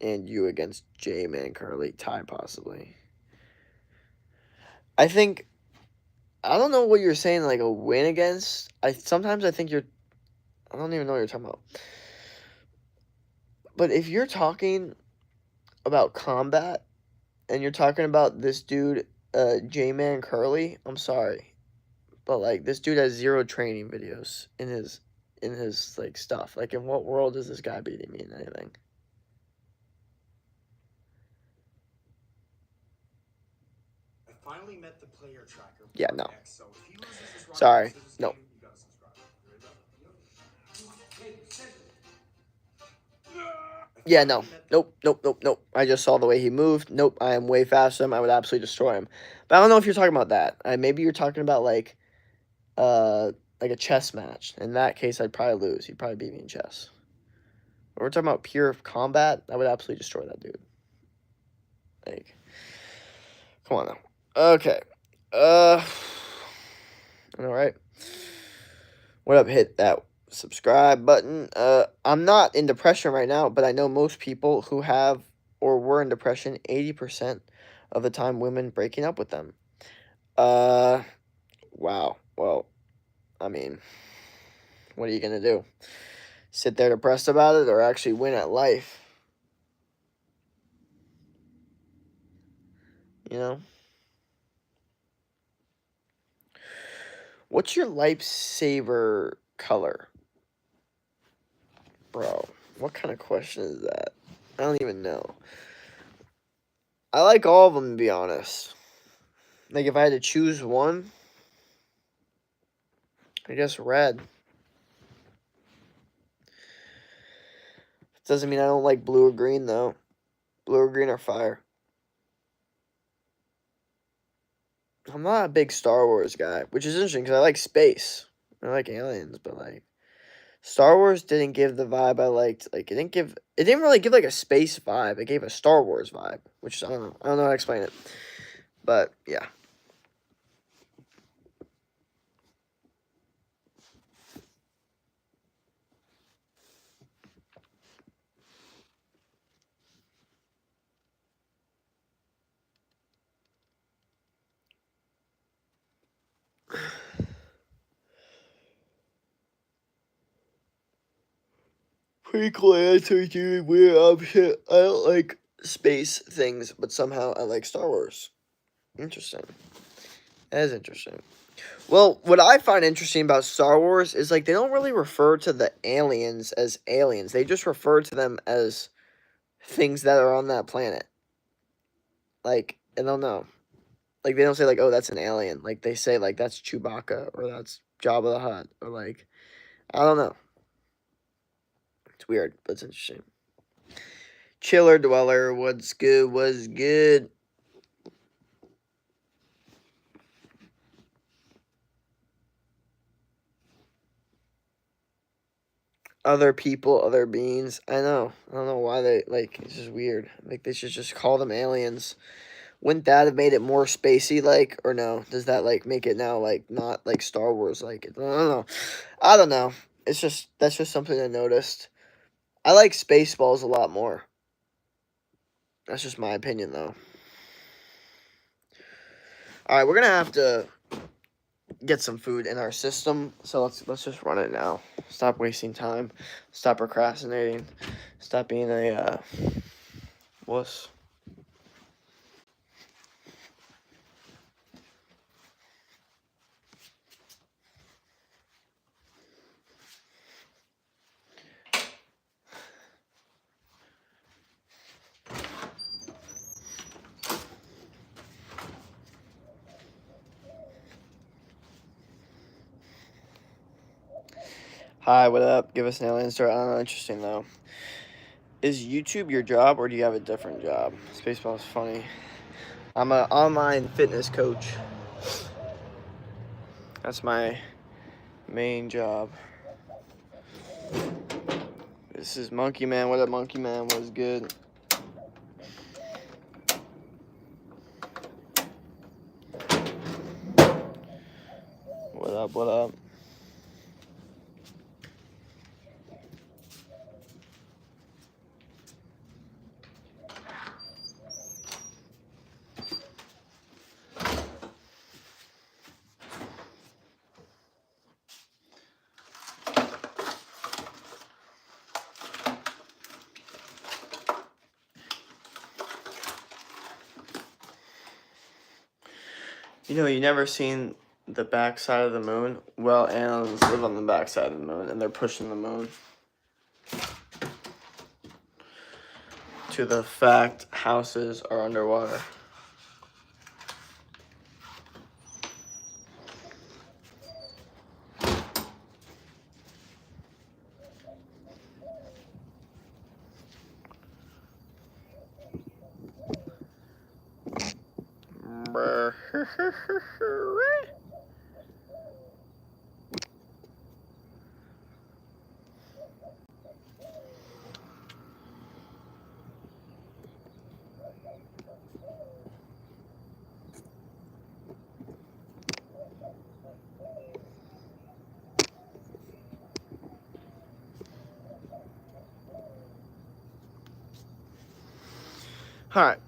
and you against J-Man Curly. Tie, possibly. I think, I don't know what you're saying, like a win against. Sometimes I think you're, I don't even know what you're talking about. But if you're talking about combat and you're talking about this dude, J-Man Curly, I'm sorry, but like this dude has 0 training videos in his like stuff. Like, in what world is this guy beating me in anything? I finally met the player tracker. Yeah, no. X, so if he loses this rock, Sorry, no. game, you gotta subscribe. You ready, Yeah, no. Nope. I just saw the way he moved. Nope, I am way faster than him. I would absolutely destroy him. But I don't know if you're talking about that. Maybe you're talking about like a chess match. In that case, I'd probably lose. He'd probably beat me in chess. But we're talking about pure combat. I would absolutely destroy that dude. Like, come on now. Okay. I know, right? What up? Hit that subscribe button. I'm not in depression right now, but I know most people who have or were in depression 80% of the time women breaking up with them. Wow. Well, I mean, what are you gonna do? Sit there depressed about it or actually win at life? You know? What's your lifesaver color? Bro, what kind of question is that? I don't even know. I like all of them, to be honest. Like, if I had to choose one, I guess red. Doesn't mean I don't like blue or green, though. Blue or green are fire. I'm not a big Star Wars guy, which is interesting because I like space. I like aliens, but like Star Wars didn't give the vibe I liked. Like, it didn't really give like a space vibe. It gave a Star Wars vibe, which I don't know. I don't know how to explain it. But yeah. Pretty cool answer, dude. Weird option. I don't like space things, but somehow I like Star Wars. Interesting. That is interesting. Well, what I find interesting about Star Wars is like they don't really refer to the aliens as aliens. They just refer to them as things that are on that planet. Like, I don't know. Like, they don't say like, oh, that's an alien. Like, they say like that's Chewbacca or that's Jabba the Hutt or like, I don't know. It's weird, but it's interesting. Chiller Dweller, what's good? What's good? Other people, other beings. I know. I don't know why they like. It's just weird. Like they should just call them aliens. Wouldn't that have made it more spacey? Like, or no? Does that like make it now like not like Star Wars? Like, I don't know. I don't know. It's just that's just something I noticed. I like Spaceballs a lot more. That's just my opinion, though. All right, we're gonna have to get some food in our system, so let's just run it now. Stop wasting time. Stop procrastinating. Stop being a wuss. Hi, what up? Give us an alien story. I don't know. Interesting though. Is YouTube your job, or do you have a different job? Spaceball is funny. I'm an online fitness coach. That's my main job. This is Monkey Man. What up, Monkey Man? What's good? What up? What up? You know, you never seen the backside of the moon. Well, aliens live on the backside of the moon, and they're pushing the moon to the fact houses are underwater. Alright,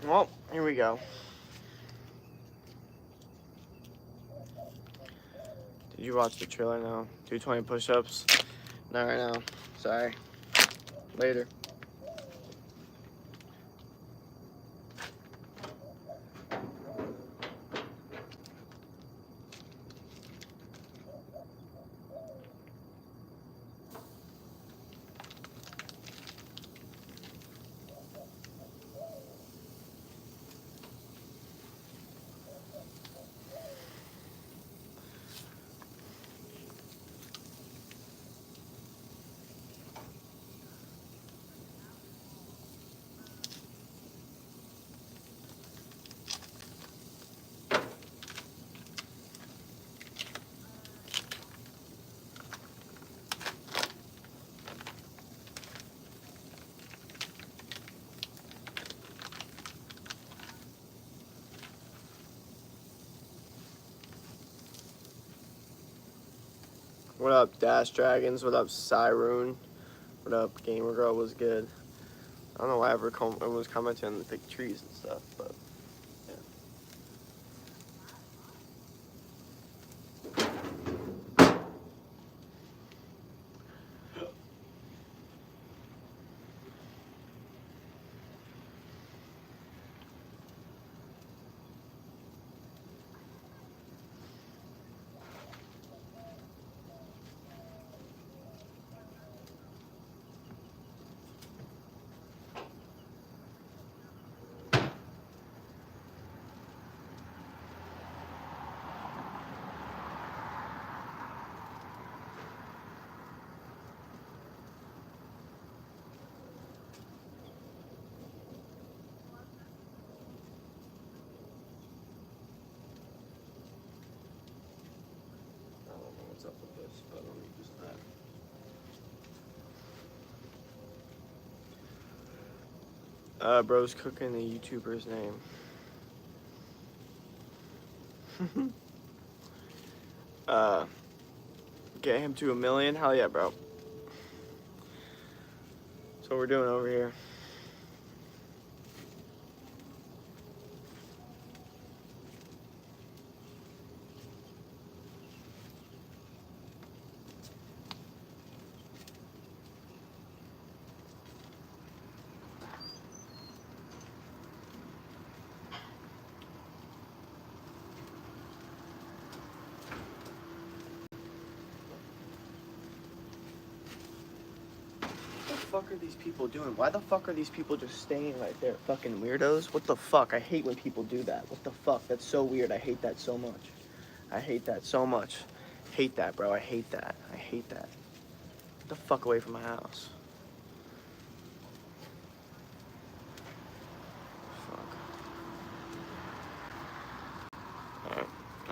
well, here we go. Did you watch the trailer now? 220 push-ups? Not right now. Sorry. Later. What up, Dash Dragons? What up, Cyroon? What up, Gamer Girl? Was good. I don't know why everyone's commenting on the big trees and stuff, but yeah. I don't know what's up with this, but let me just bro's cooking the YouTuber's name. uh, get him to 1 million? Hell yeah, bro. That's what we're doing over here. What the fuck are these people doing? Why the fuck are these people just staying right there? Fucking weirdos. What the fuck? I hate when people do that. What the fuck? That's so weird. I hate that so much. I hate that so much. Hate that, bro. I hate that. I hate that. Get the fuck away from my house. Fuck.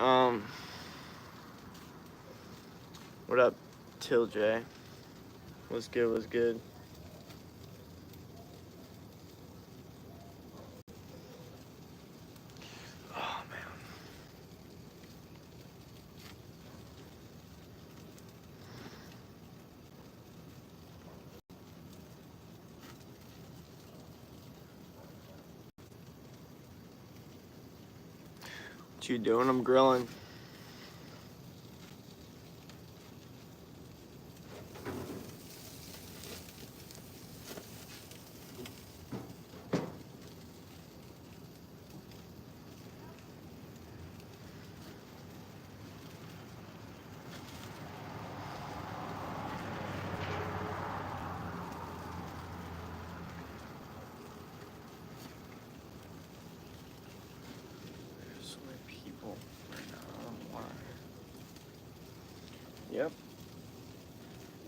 Alright. What up, Till J? What's good? What's good? Oh man. What you doing? I'm grilling.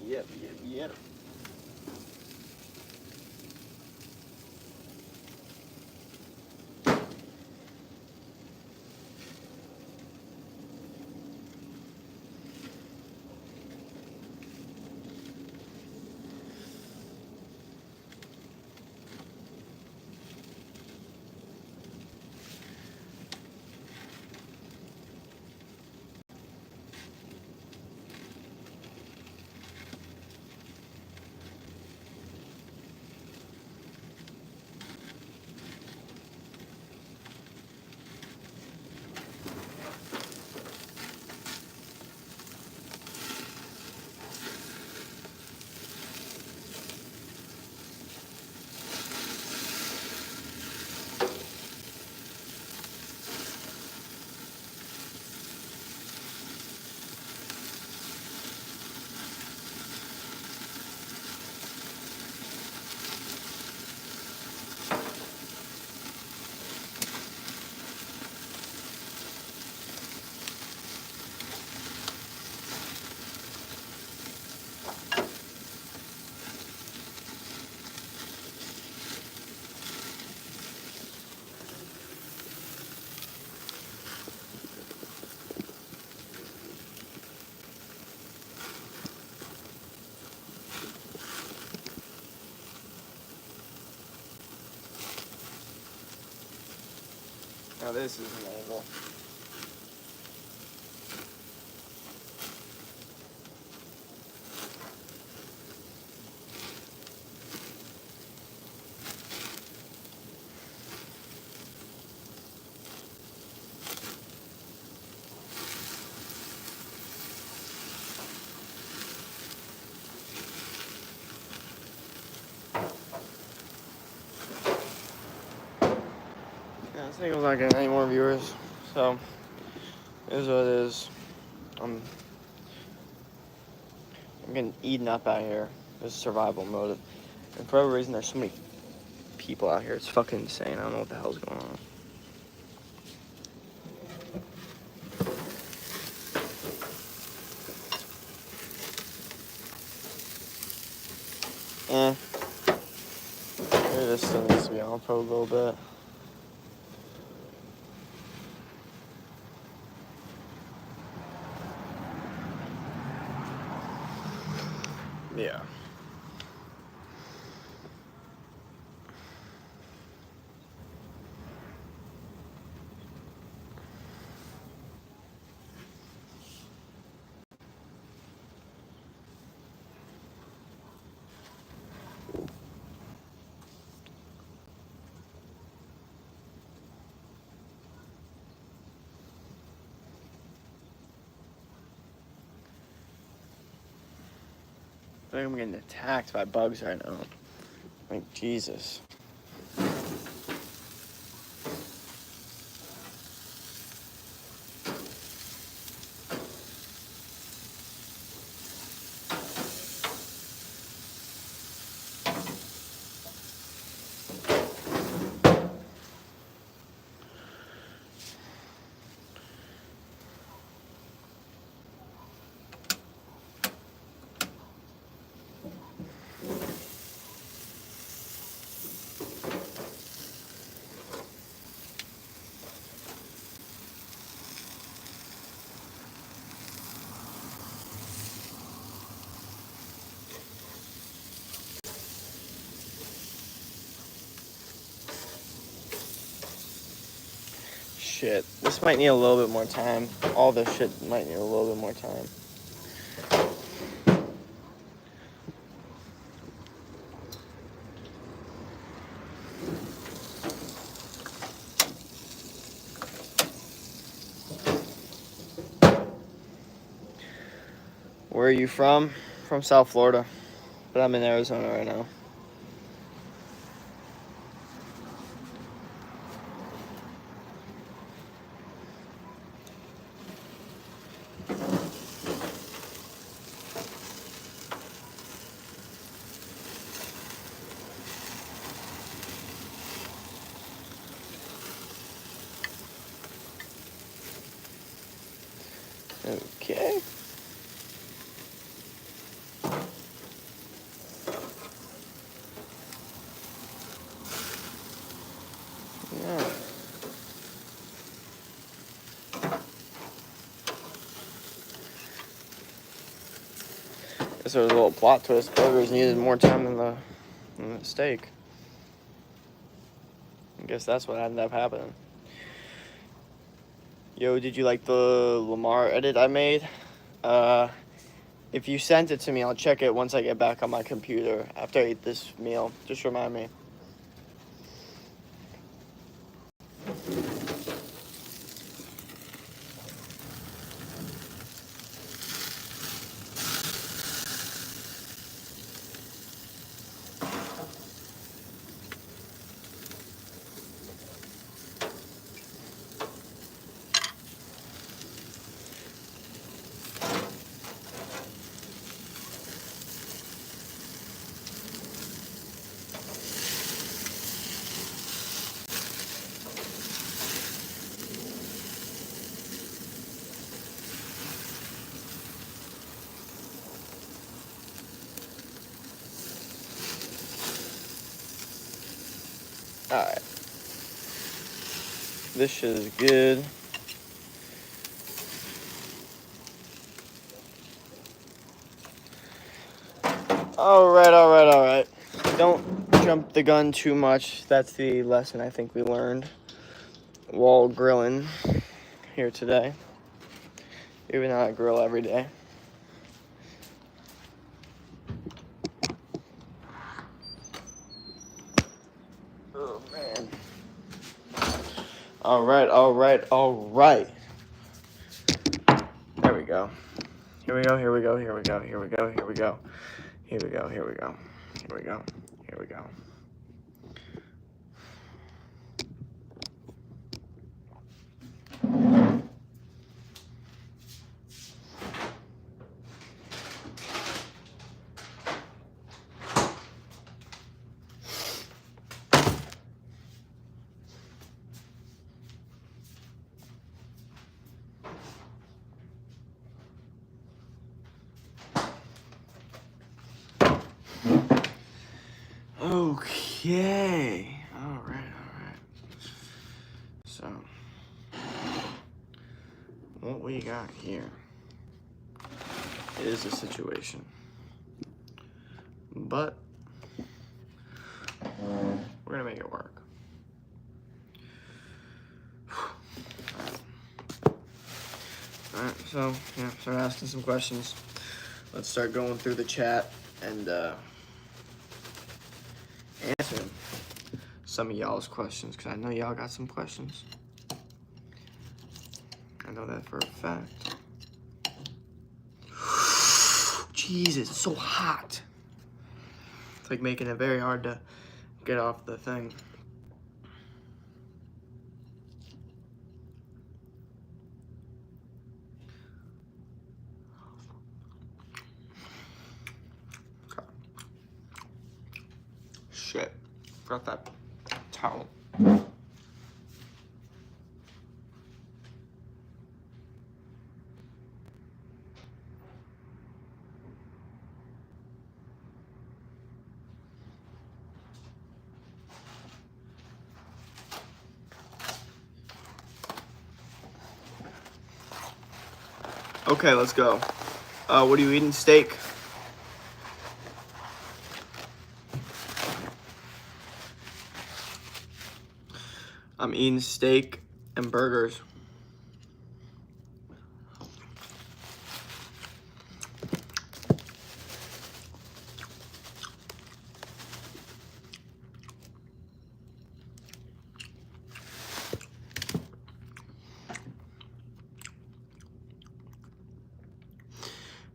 Yep. Now this is an angle. Yeah, this angle's not getting any more viewers, so it is what it is. I'm getting eaten up out here. This is survival mode. And for whatever reason, there's so many people out here. It's fucking insane. I don't know what the hell's going on. Maybe this still needs to be on for a little bit. Yeah. I think I'm getting attacked by bugs right now. Like, Jesus. Shit. This might need a little bit more time. All this shit might need a little bit more time. Where are you from? From South Florida. But I'm in Arizona right now. Okay. Guess there was a little plot twist. Burgers needed more time than the steak. I guess that's what ended up happening. Yo, did you like the Lamar edit I made? If you sent it to me, I'll check it once I get back on my computer after I eat this meal. Just remind me. Alright. This shit is good. Alright. Don't jump the gun too much. That's the lesson I think we learned while grilling here today. Even though I grill every day. Oh, man. Alright. There we go. Here we go. Okay. Alright. So, what we got here is a situation. But, we're gonna make it work. Alright, so, yeah, start asking some questions. Let's start going through the chat and, answering some of y'all's questions, because I know y'all got some questions. I know that for a fact. Jesus, it's so hot. It's like making it very hard to get off the thing. Shit, forgot that towel. Okay, let's go. What are you eating? Steak? I'm eating steak and burgers.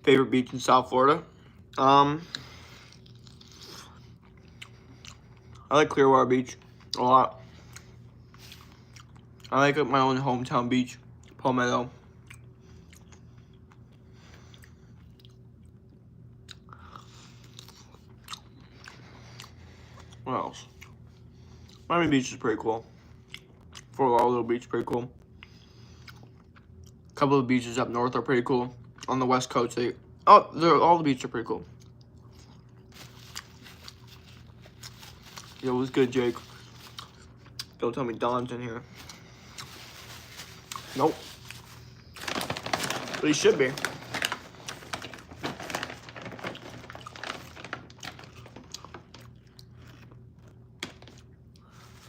Favorite beach in South Florida? I like Clearwater Beach a lot. I like my own hometown beach, Palmetto. What else? Miami Beach is pretty cool. Fort Lauderdale Beach, pretty cool. A couple of beaches up north are pretty cool. On the west coast, all the beaches are pretty cool. Yo, what's good, Jake? Don't tell me Don's in here. Nope. But he should be.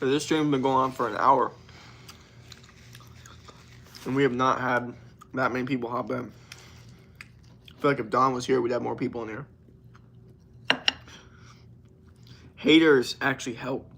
Because this stream's been going on for an hour. And we have not had that many people hop in. I feel like if Don was here, we'd have more people in here. Haters actually help.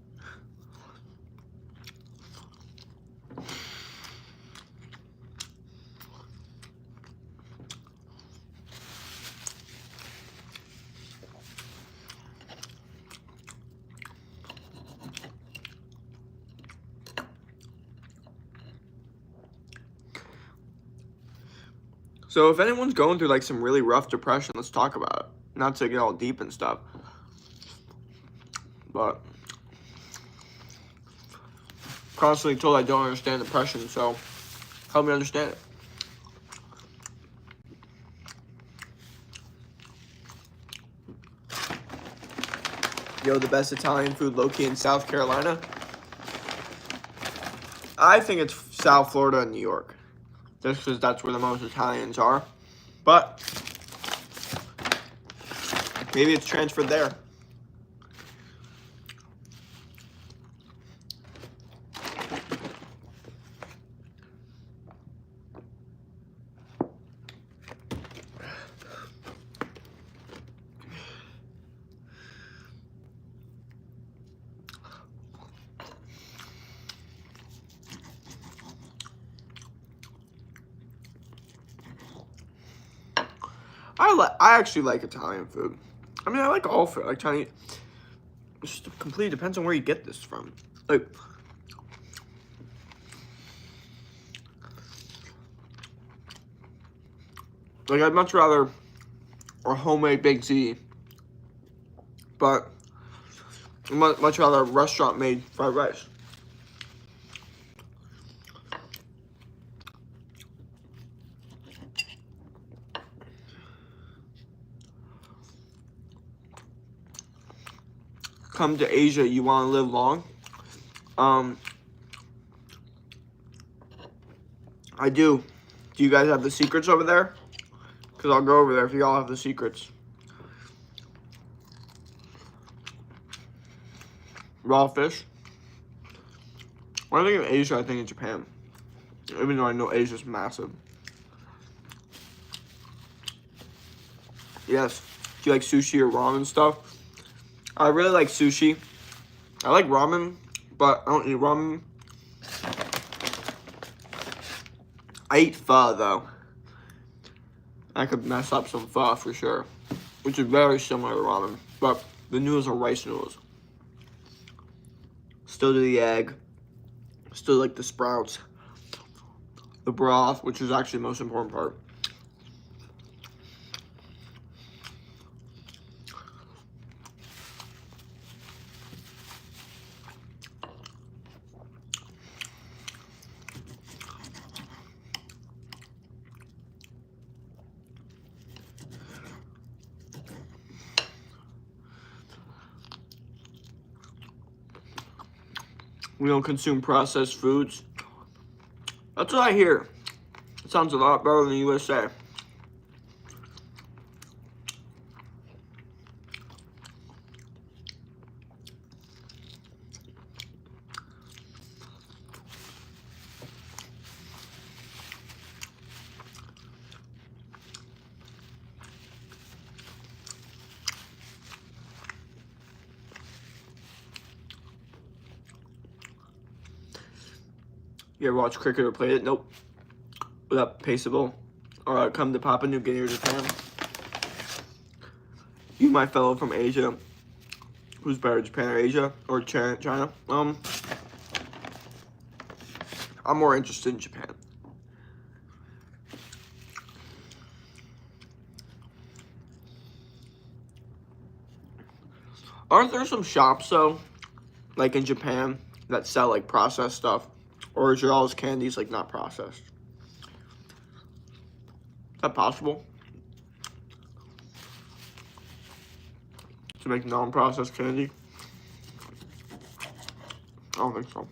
So if anyone's going through like some really rough depression, let's talk about it. Not to get all deep and stuff, but constantly told I don't understand depression, so help me understand it. Yo, the best Italian food low-key in South Carolina? I think it's South Florida and New York. Just because that's where the most Italians are. But maybe it's transferred there. I actually like Italian food. I mean, I like all food. I like Chinese. It just completely depends on where you get this from. Like I'd much rather a homemade baked ziti, but I'd much rather a restaurant-made fried rice. Come to Asia, you want to live long? I do. Do you guys have the secrets over there? Because I'll go over there if you all have the secrets. Raw fish. When I think of Asia, I think of Japan. Even though I know Asia's massive. Yes. Do you like sushi or ramen stuff? I really like sushi. I like ramen, but I don't eat ramen. I eat pho, though. I could mess up some pho for sure, which is very similar to ramen, but the noodles are rice noodles. Still do the egg. Still like the sprouts. The broth, which is actually the most important part. We don't consume processed foods. That's what I hear. It sounds a lot better than the USA. You ever watch cricket or play it? Nope. Without Paceable. Or come to Papua New Guinea or Japan. You, my fellow from Asia. Who's better, Japan or Asia? Or China? I'm more interested in Japan. Aren't there some shops, though, like in Japan, that sell, like, processed stuff? Or is your all this candies, like, not processed? Is that possible? To make non-processed candy? I don't think so.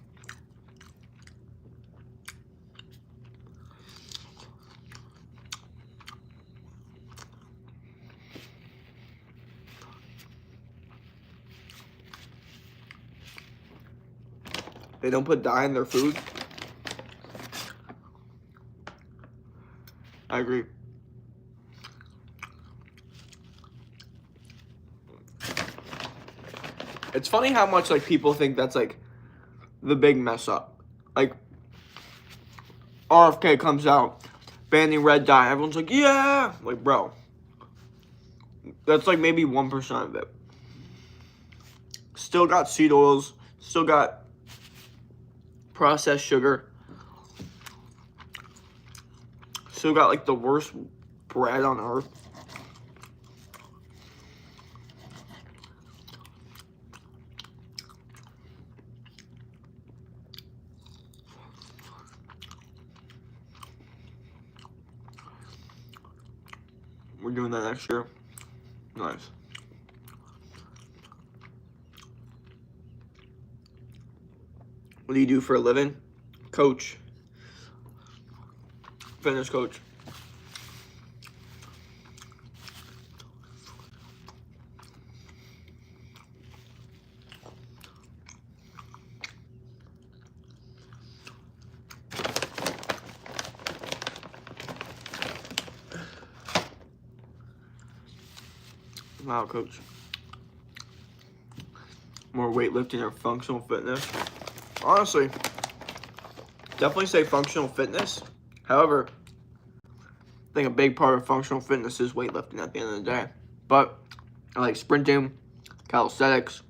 They don't put dye in their food. I agree. It's funny how much like people think that's like the big mess up. Like RFK comes out banning red dye. Everyone's like, yeah. Like, bro, that's like maybe 1% of it. Still got seed oils. Still got processed sugar. Still got like the worst bread on earth. We're doing that next year. Nice. What do you do for a living? Coach. Fitness coach. Wow, coach. More weightlifting or functional fitness? Honestly, definitely say functional fitness. However, I think a big part of functional fitness is weightlifting at the end of the day. But I like sprinting, calisthenics,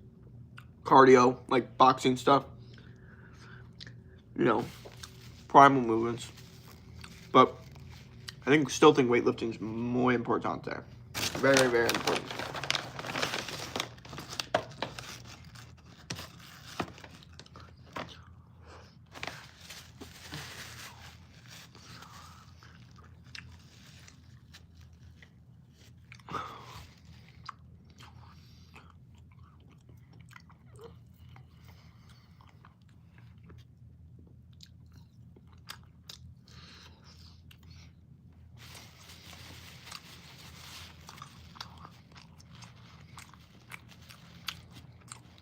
cardio, like boxing stuff. You know, primal movements. But I still think weightlifting is more important there. Very, very important.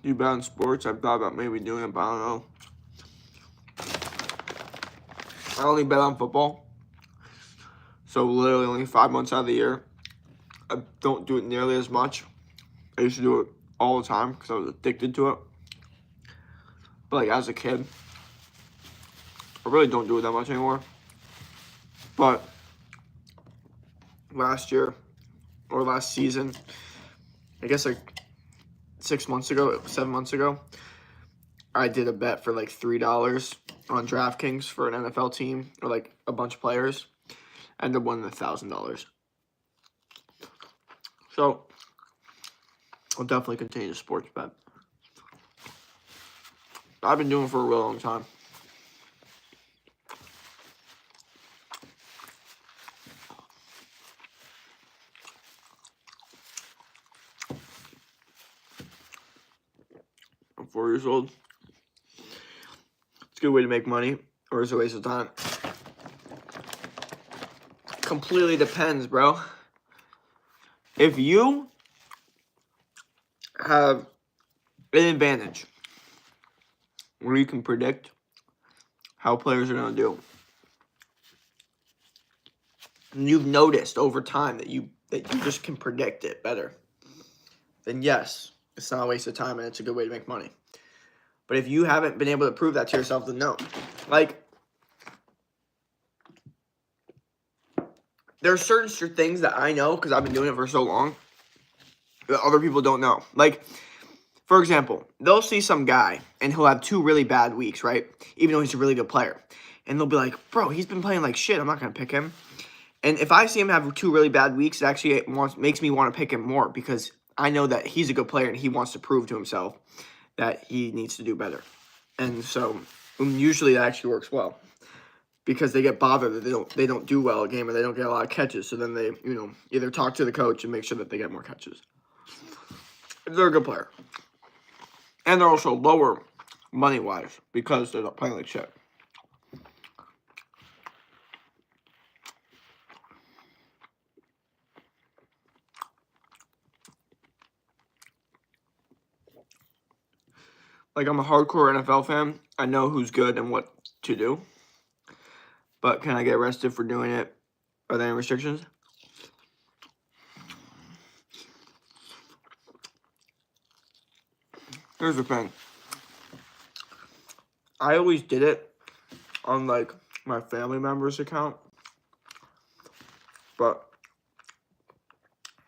You bet on sports? I've thought about maybe doing it, but I don't know. I only bet on football. So literally only 5 months out of the year. I don't do it nearly as much. I used to do it all the time because I was addicted to it. But like as a kid, I really don't do it that much anymore. But last year or last season, I guess like 7 months ago, I did a bet for like $3 on DraftKings for an NFL team or like a bunch of players. I ended up winning $1,000. So I'll definitely continue to sports bet. I've been doing it for a real long time. I'm 4 years old. It's a good way to make money, or it's a waste of time. Completely depends, bro. If you have an advantage where you can predict how players are going to do, and you've noticed over time that you just can predict it better, then yes, it's not a waste of time and it's a good way to make money. But if you haven't been able to prove that to yourself, then no. Like, there are certain things that I know because I've been doing it for so long that other people don't know. Like, for example, they'll see some guy and he'll have 2 really bad weeks, right? Even though he's a really good player. And they'll be like, bro, he's been playing like shit. I'm not going to pick him. And if I see him have 2 really bad weeks, it actually makes me want to pick him more because I know that he's a good player and he wants to prove to himself that he needs to do better. And so usually that actually works well because they get bothered that they don't do well a game or they don't get a lot of catches. So then they, either talk to the coach and make sure that they get more catches. They're a good player. And they're also lower money-wise because they're not playing like shit. Like, I'm a hardcore NFL fan. I know who's good and what to do. But can I get arrested for doing it? Are there any restrictions? Here's the thing. I always did it on, like, my family member's account. But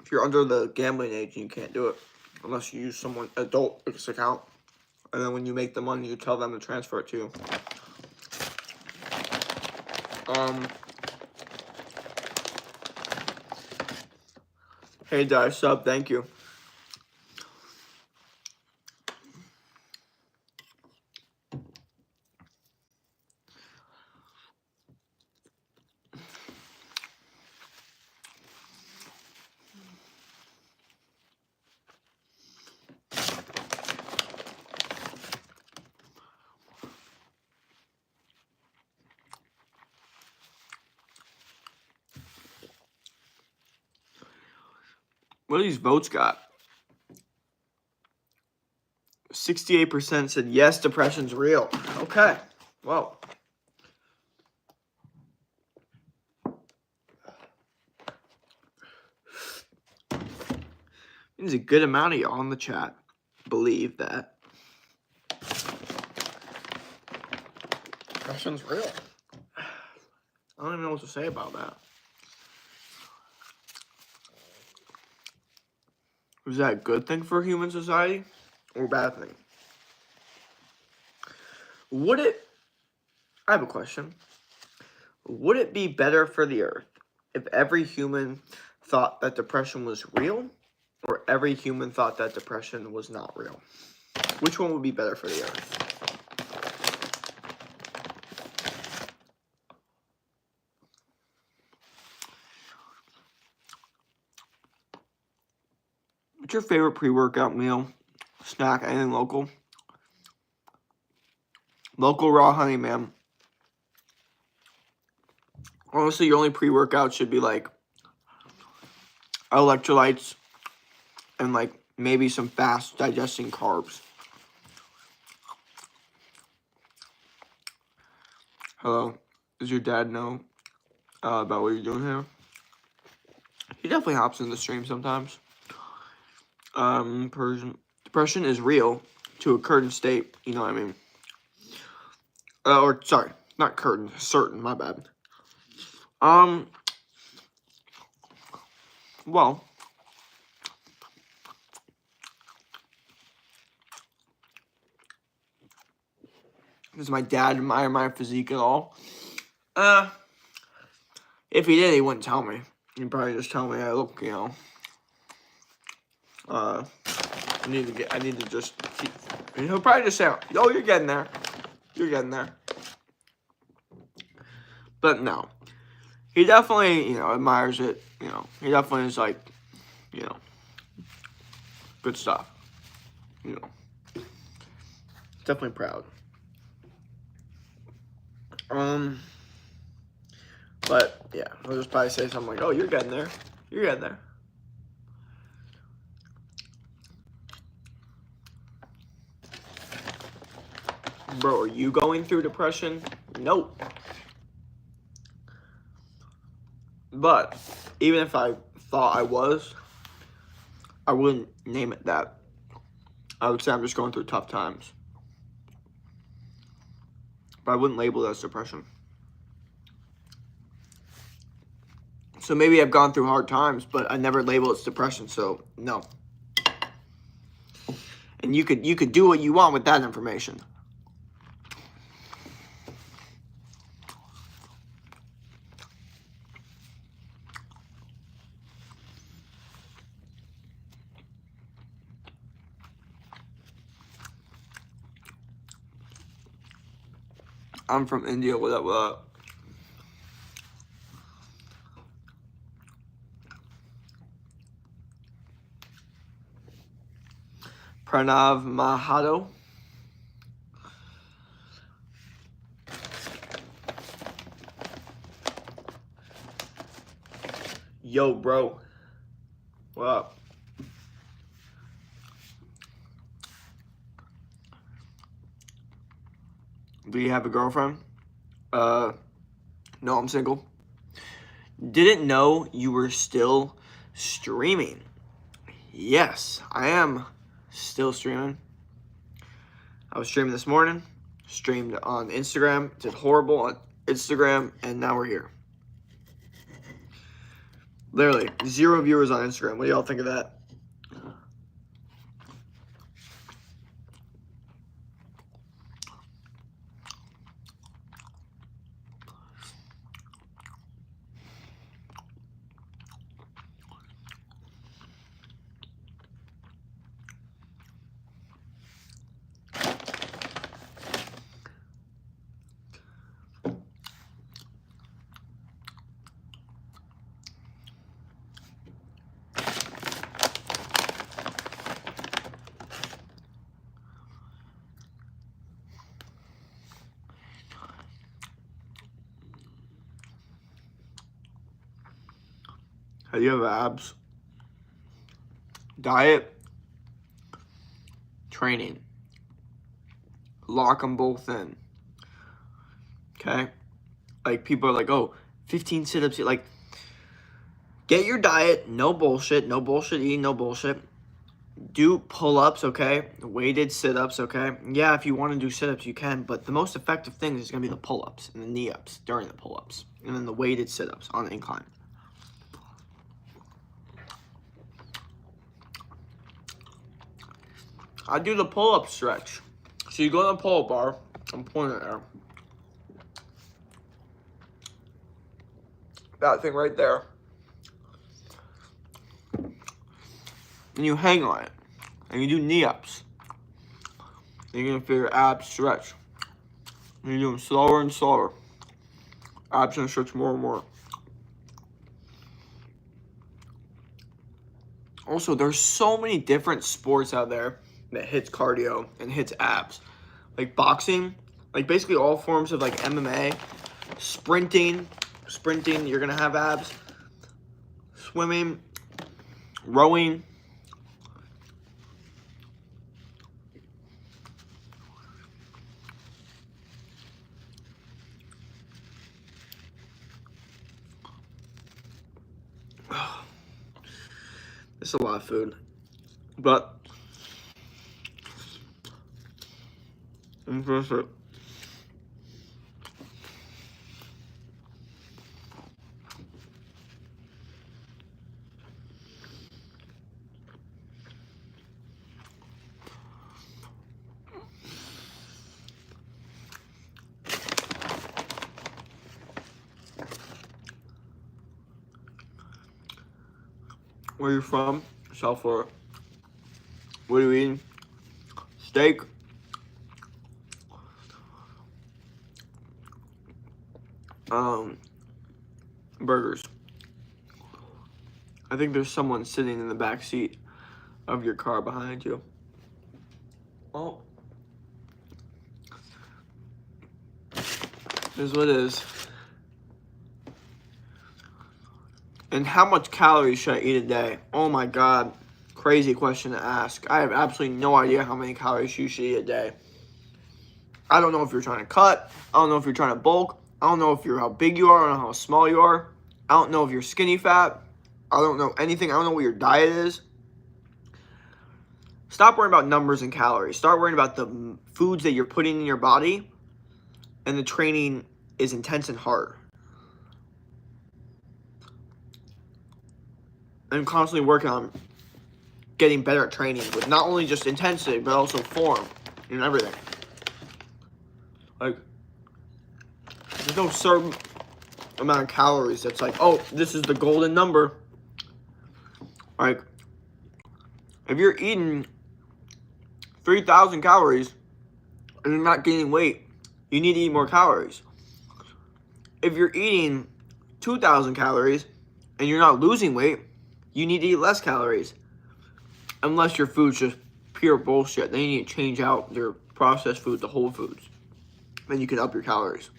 if you're under the gambling age, you can't do it unless you use someone adult's account. And then when you make the money, you tell them to transfer it to you. Hey, Dive Sub, thank you. What do these votes got? 68% said yes, depression's real. Okay, well. There's a good amount of y'all in the chat believe that depression's real. I don't even know what to say about that. Is that a good thing for human society or a bad thing? I have a question. Would it be better for the earth if every human thought that depression was real or every human thought that depression was not real? Which one would be better for the earth? What's your favorite pre-workout meal? Snack, anything local? Local raw honey, man. Honestly, your only pre-workout should be like electrolytes and like maybe some fast digesting carbs. Hello, does your dad know about what you're doing here? He definitely hops in the stream sometimes. Depression is real to a current state, you know what I mean? Or sorry, not current, certain, my bad. Well, does my dad admire my physique at all? If he did, he wouldn't tell me. He'd probably just tell me, "I look, you know, I need to just keep." And he'll probably just say, "Oh, you're getting there. You're getting there." But no, he definitely, you know, admires it. You know, he definitely is like, you know, good stuff. You know, definitely proud. But yeah, he'll just probably say something like, "Oh, you're getting there. You're getting there." Bro, are you going through depression? Nope. But even if I thought I was, I wouldn't name it that. I would say I'm just going through tough times. But I wouldn't label it as depression. So maybe I've gone through hard times, but I never label it as depression, so no. And you could do what you want with that information. I'm from India, what up, what up? Pranav Mahado. Yo, bro. What up? Do you have a girlfriend? No, I'm single. Didn't know you were still streaming. Yes, I am still streaming. I was streaming this morning, streamed on Instagram, did horrible on Instagram, and now we're here. Literally, 0 viewers on Instagram. What do y'all think of that? How do you have abs? Diet, training. Lock them both in. Okay? Like, people are like, oh, 15 sit-ups. Like, get your diet. No bullshit. No bullshit eating. No bullshit. Do pull-ups, okay? Weighted sit-ups, okay? Yeah, if you want to do sit-ups, you can. But the most effective thing is going to be the pull-ups and the knee-ups during the pull-ups. And then the weighted sit-ups on the incline. I do the pull-up stretch. So you go to the pull-up bar. I'm pointing there. That thing right there. And you hang on it. And you do knee-ups. And you're going to feel your abs stretch. And you do them slower and slower. Abs going to stretch more and more. Also, there's so many different sports out there that hits cardio and hits abs. Like boxing, like basically all forms of like MMA, sprinting, you're gonna have abs, swimming, rowing. It's a lot of food, but I'm finish it. Where you from? South Florida. What are you eating? Steak. Burgers. I think there's someone sitting in the back seat of your car behind you. Oh. Here's what it is. And how much calories should I eat a day? Oh my God. Crazy question to ask. I have absolutely no idea how many calories you should eat a day. I don't know if you're trying to cut. I don't know if you're trying to bulk. I don't know if you're how big you are. I don't know how small you are. I don't know if you're skinny fat. I don't know anything. I don't know what your diet is. Stop worrying about numbers and calories. Start worrying about the foods that you're putting in your body. And the training is intense and hard. I'm constantly working on getting better at training with not only just intensity, but also form and everything. Like, there's no certain amount of calories that's like, oh, this is the golden number. Like, if you're eating 3,000 calories and you're not gaining weight, you need to eat more calories. If you're eating 2,000 calories and you're not losing weight, you need to eat less calories. Unless your food's just pure bullshit. Then you need to change out your processed food to whole foods. Then you can up your calories.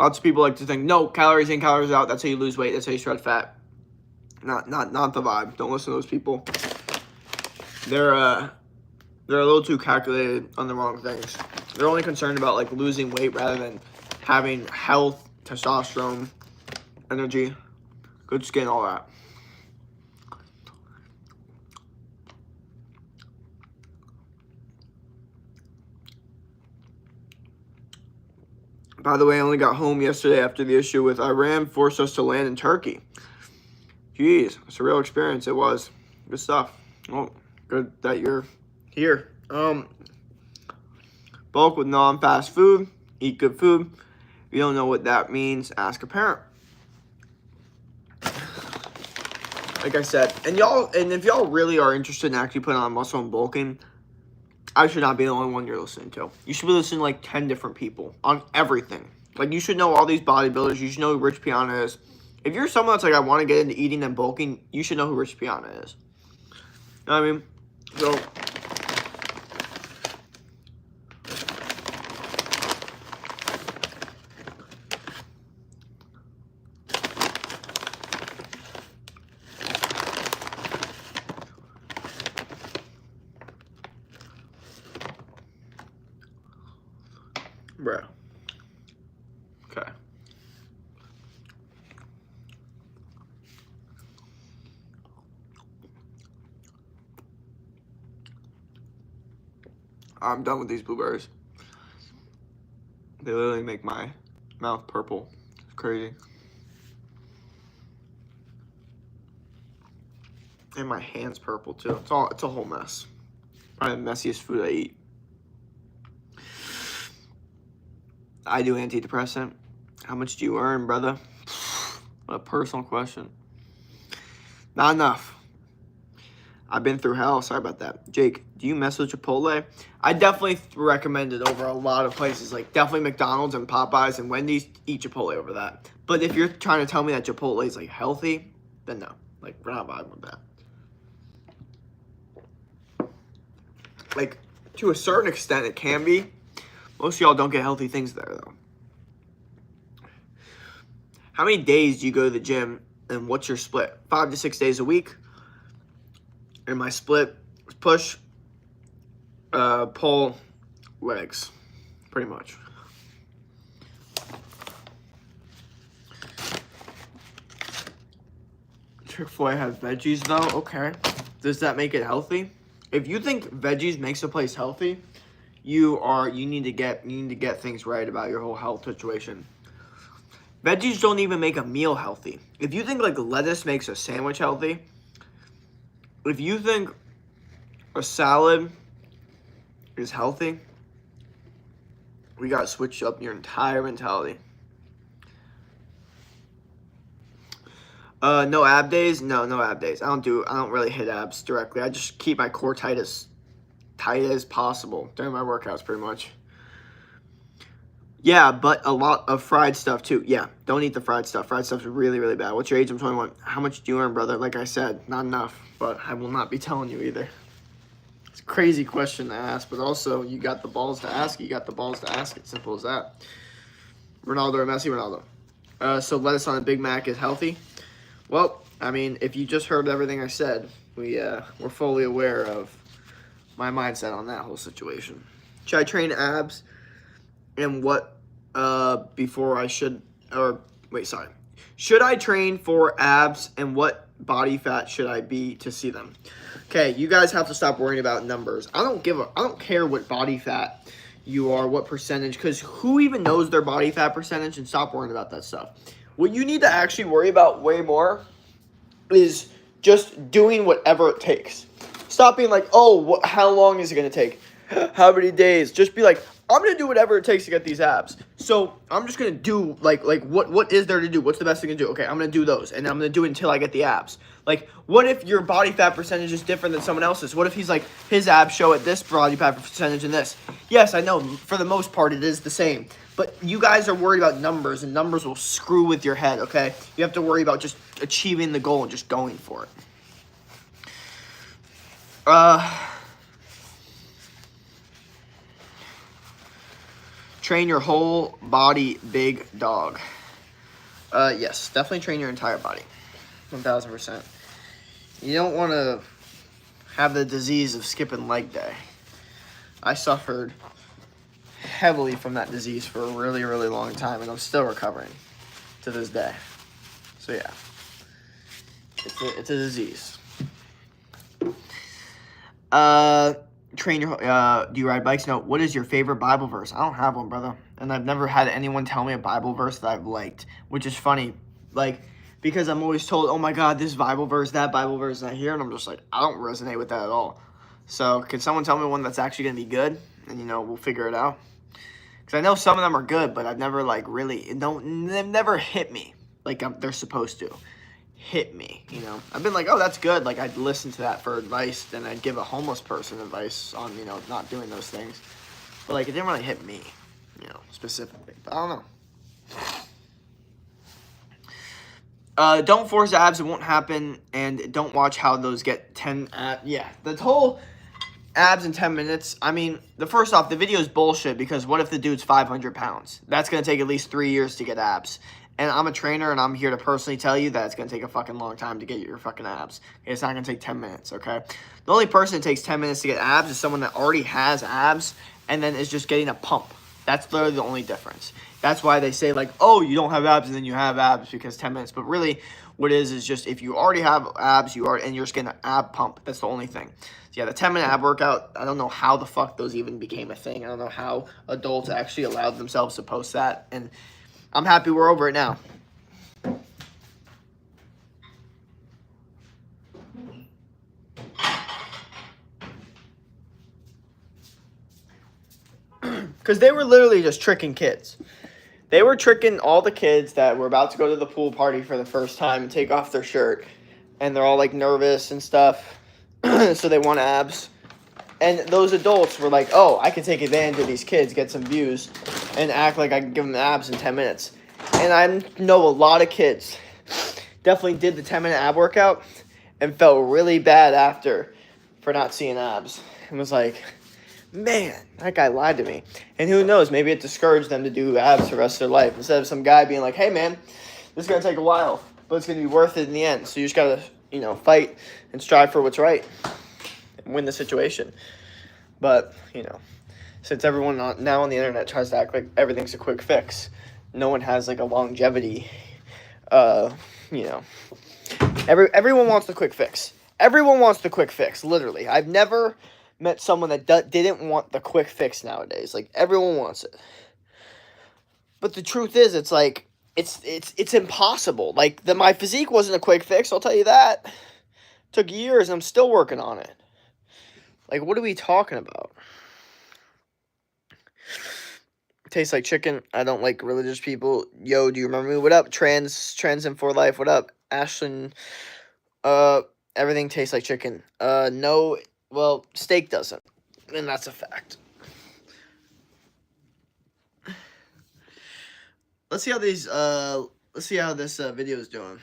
Lots of people like to think, no, calories in, calories out. That's how you lose weight. That's how you shred fat. Not the vibe. Don't listen to those people. They're They're a little too calculated on the wrong things. They're only concerned about like losing weight rather than having health, testosterone, energy, good skin, all that. By the way, I only got home yesterday after the issue with Iran forced us to land in Turkey. Jeez, it's a real experience. It was. Good stuff. Well, good that you're here. Bulk with non-fast food. Eat good food. If you don't know what that means, ask a parent. Like I said, and if y'all really are interested in actually putting on muscle and bulking, I should not be the only one you're listening to. You should be listening to like 10 different people on everything. Like, you should know all these bodybuilders. You should know who Rich Piana is. If you're someone that's like, I want to get into eating and bulking, you should know who Rich Piana is. You know what I mean? So, bruh. Okay. I'm done with these blueberries. They literally make my mouth purple. It's crazy. And my hands purple too. It's a whole mess. Probably the messiest food I eat. I do antidepressant. How much do you earn, brother? What a personal question. Not enough. I've been through hell. Sorry about that. Jake, do you mess with Chipotle? I definitely recommend it over a lot of places. Like, definitely McDonald's and Popeyes and Wendy's. Eat Chipotle over that. But if you're trying to tell me that Chipotle is, like, healthy, then no. Like, we're not vibing with that. Like, to a certain extent, it can be. Most of y'all don't get healthy things there, though. How many days do you go to the gym, and what's your split? 5 to 6 days a week. And my split is push, pull, legs, pretty much. Chick-fil-A has veggies, though. Okay. Does that make it healthy? If you think veggies makes a place healthy, you need to get things right about your whole health situation. Veggies don't even make a meal healthy. If you think like lettuce makes a sandwich healthy, if you think a salad is healthy, we gotta switch up your entire mentality. No ab days? No ab days. I don't really hit abs directly. I just keep my core tight as possible during my workouts, pretty much. Yeah, but a lot of fried stuff too. Yeah, don't eat the fried stuff. Fried stuff is really, really bad. What's your age? I'm 21. How much do you earn, brother? Like I said, not enough, but I will not be telling you either. It's a crazy question to ask, but also you got the balls to ask. You got the balls to ask it. Simple as that. Ronaldo or Messi? Ronaldo. So lettuce on a Big Mac is healthy? Well, I mean, if you just heard everything I said, we're fully aware of my mindset on that whole situation. Should I train abs? And what before I should, or wait, sorry. Should I train for abs and what body fat should I be to see them? Okay, you guys have to stop worrying about numbers. I don't care what body fat you are, what percentage, because who even knows their body fat percentage, and stop worrying about that stuff. What you need to actually worry about way more is just doing whatever it takes. Stop being like, oh, how long is it going to take? How many days? Just be like, I'm going to do whatever it takes to get these abs. So I'm just going to do, like what is there to do? What's the best thing to do? Okay, I'm going to do those, and I'm going to do it until I get the abs. Like, what if your body fat percentage is different than someone else's? What if he's like, his abs show at this body fat percentage and this? Yes, I know, for the most part, it is the same. But you guys are worried about numbers, and numbers will screw with your head, okay? You have to worry about just achieving the goal and just going for it. Train your whole body, big dog. Yes, definitely train your entire body. 1,000%. You don't want to have the disease of skipping leg day. I suffered heavily from that disease for a really, really long time, and I'm still recovering to this day. So yeah, it's a disease. Train your. Do you ride bikes? No. What is your favorite Bible verse? I don't have one, brother, and I've never had anyone tell me a Bible verse that I've liked, which is funny, like because I'm always told, oh my God, this Bible verse, that Bible verse, and I hear, and I'm just like, I don't resonate with that at all. So, can someone tell me one that's actually gonna be good, and we'll figure it out? Because I know some of them are good, but I've never like really they've never hit me like they're supposed to hit me. I've been like, oh, that's good. Like I'd listen to that for advice, then I'd give a homeless person advice on not doing those things. But like it didn't really hit me, specifically. But I don't know. Don't force abs; it won't happen. And don't watch how those get 10. Yeah, the whole abs in 10 minutes. I mean, first off, the video is bullshit because what if the dude's 500 pounds? That's going to take at least 3 years to get abs. And I'm a trainer, and I'm here to personally tell you that it's going to take a fucking long time to get your fucking abs. It's not going to take 10 minutes, okay? The only person that takes 10 minutes to get abs is someone that already has abs and then is just getting a pump. That's literally the only difference. That's why they say, like, oh, you don't have abs and then you have abs because 10 minutes. But really, what it is just if you already have abs, and you're just getting an ab pump. That's the only thing. So yeah, the 10-minute ab workout, I don't know how the fuck those even became a thing. I don't know how adults actually allowed themselves to post that. And I'm happy we're over it now. Because they were literally just tricking kids. They were tricking all the kids that were about to go to the pool party for the first time and take off their shirt. And they're all like nervous and stuff. So they want abs. And those adults were like, oh, I can take advantage of these kids, get some views, and act like I can give them abs in 10 minutes. And I know a lot of kids definitely did the 10-minute ab workout and felt really bad after for not seeing abs. And was like, man, that guy lied to me. And who knows, maybe it discouraged them to do abs for the rest of their life. Instead of some guy being like, hey, man, this is going to take a while, but it's going to be worth it in the end. So you just got to, fight and strive for what's right and win the situation. But, since everyone now on the internet tries to act like everything's a quick fix, no one has, like, a longevity, everyone wants the quick fix. Everyone wants the quick fix, literally. I've never met someone that didn't want the quick fix nowadays. Like, everyone wants it. But the truth is, it's like, it's impossible. Like, my physique wasn't a quick fix, I'll tell you that. It took years, and I'm still working on it. Like, what are we talking about? Tastes like chicken. I don't like religious people. Yo, do you remember me? What up? Trans and for life. What up? Ashlyn. Everything tastes like chicken. No. Well, steak doesn't. And that's a fact. Let's see how this video is doing.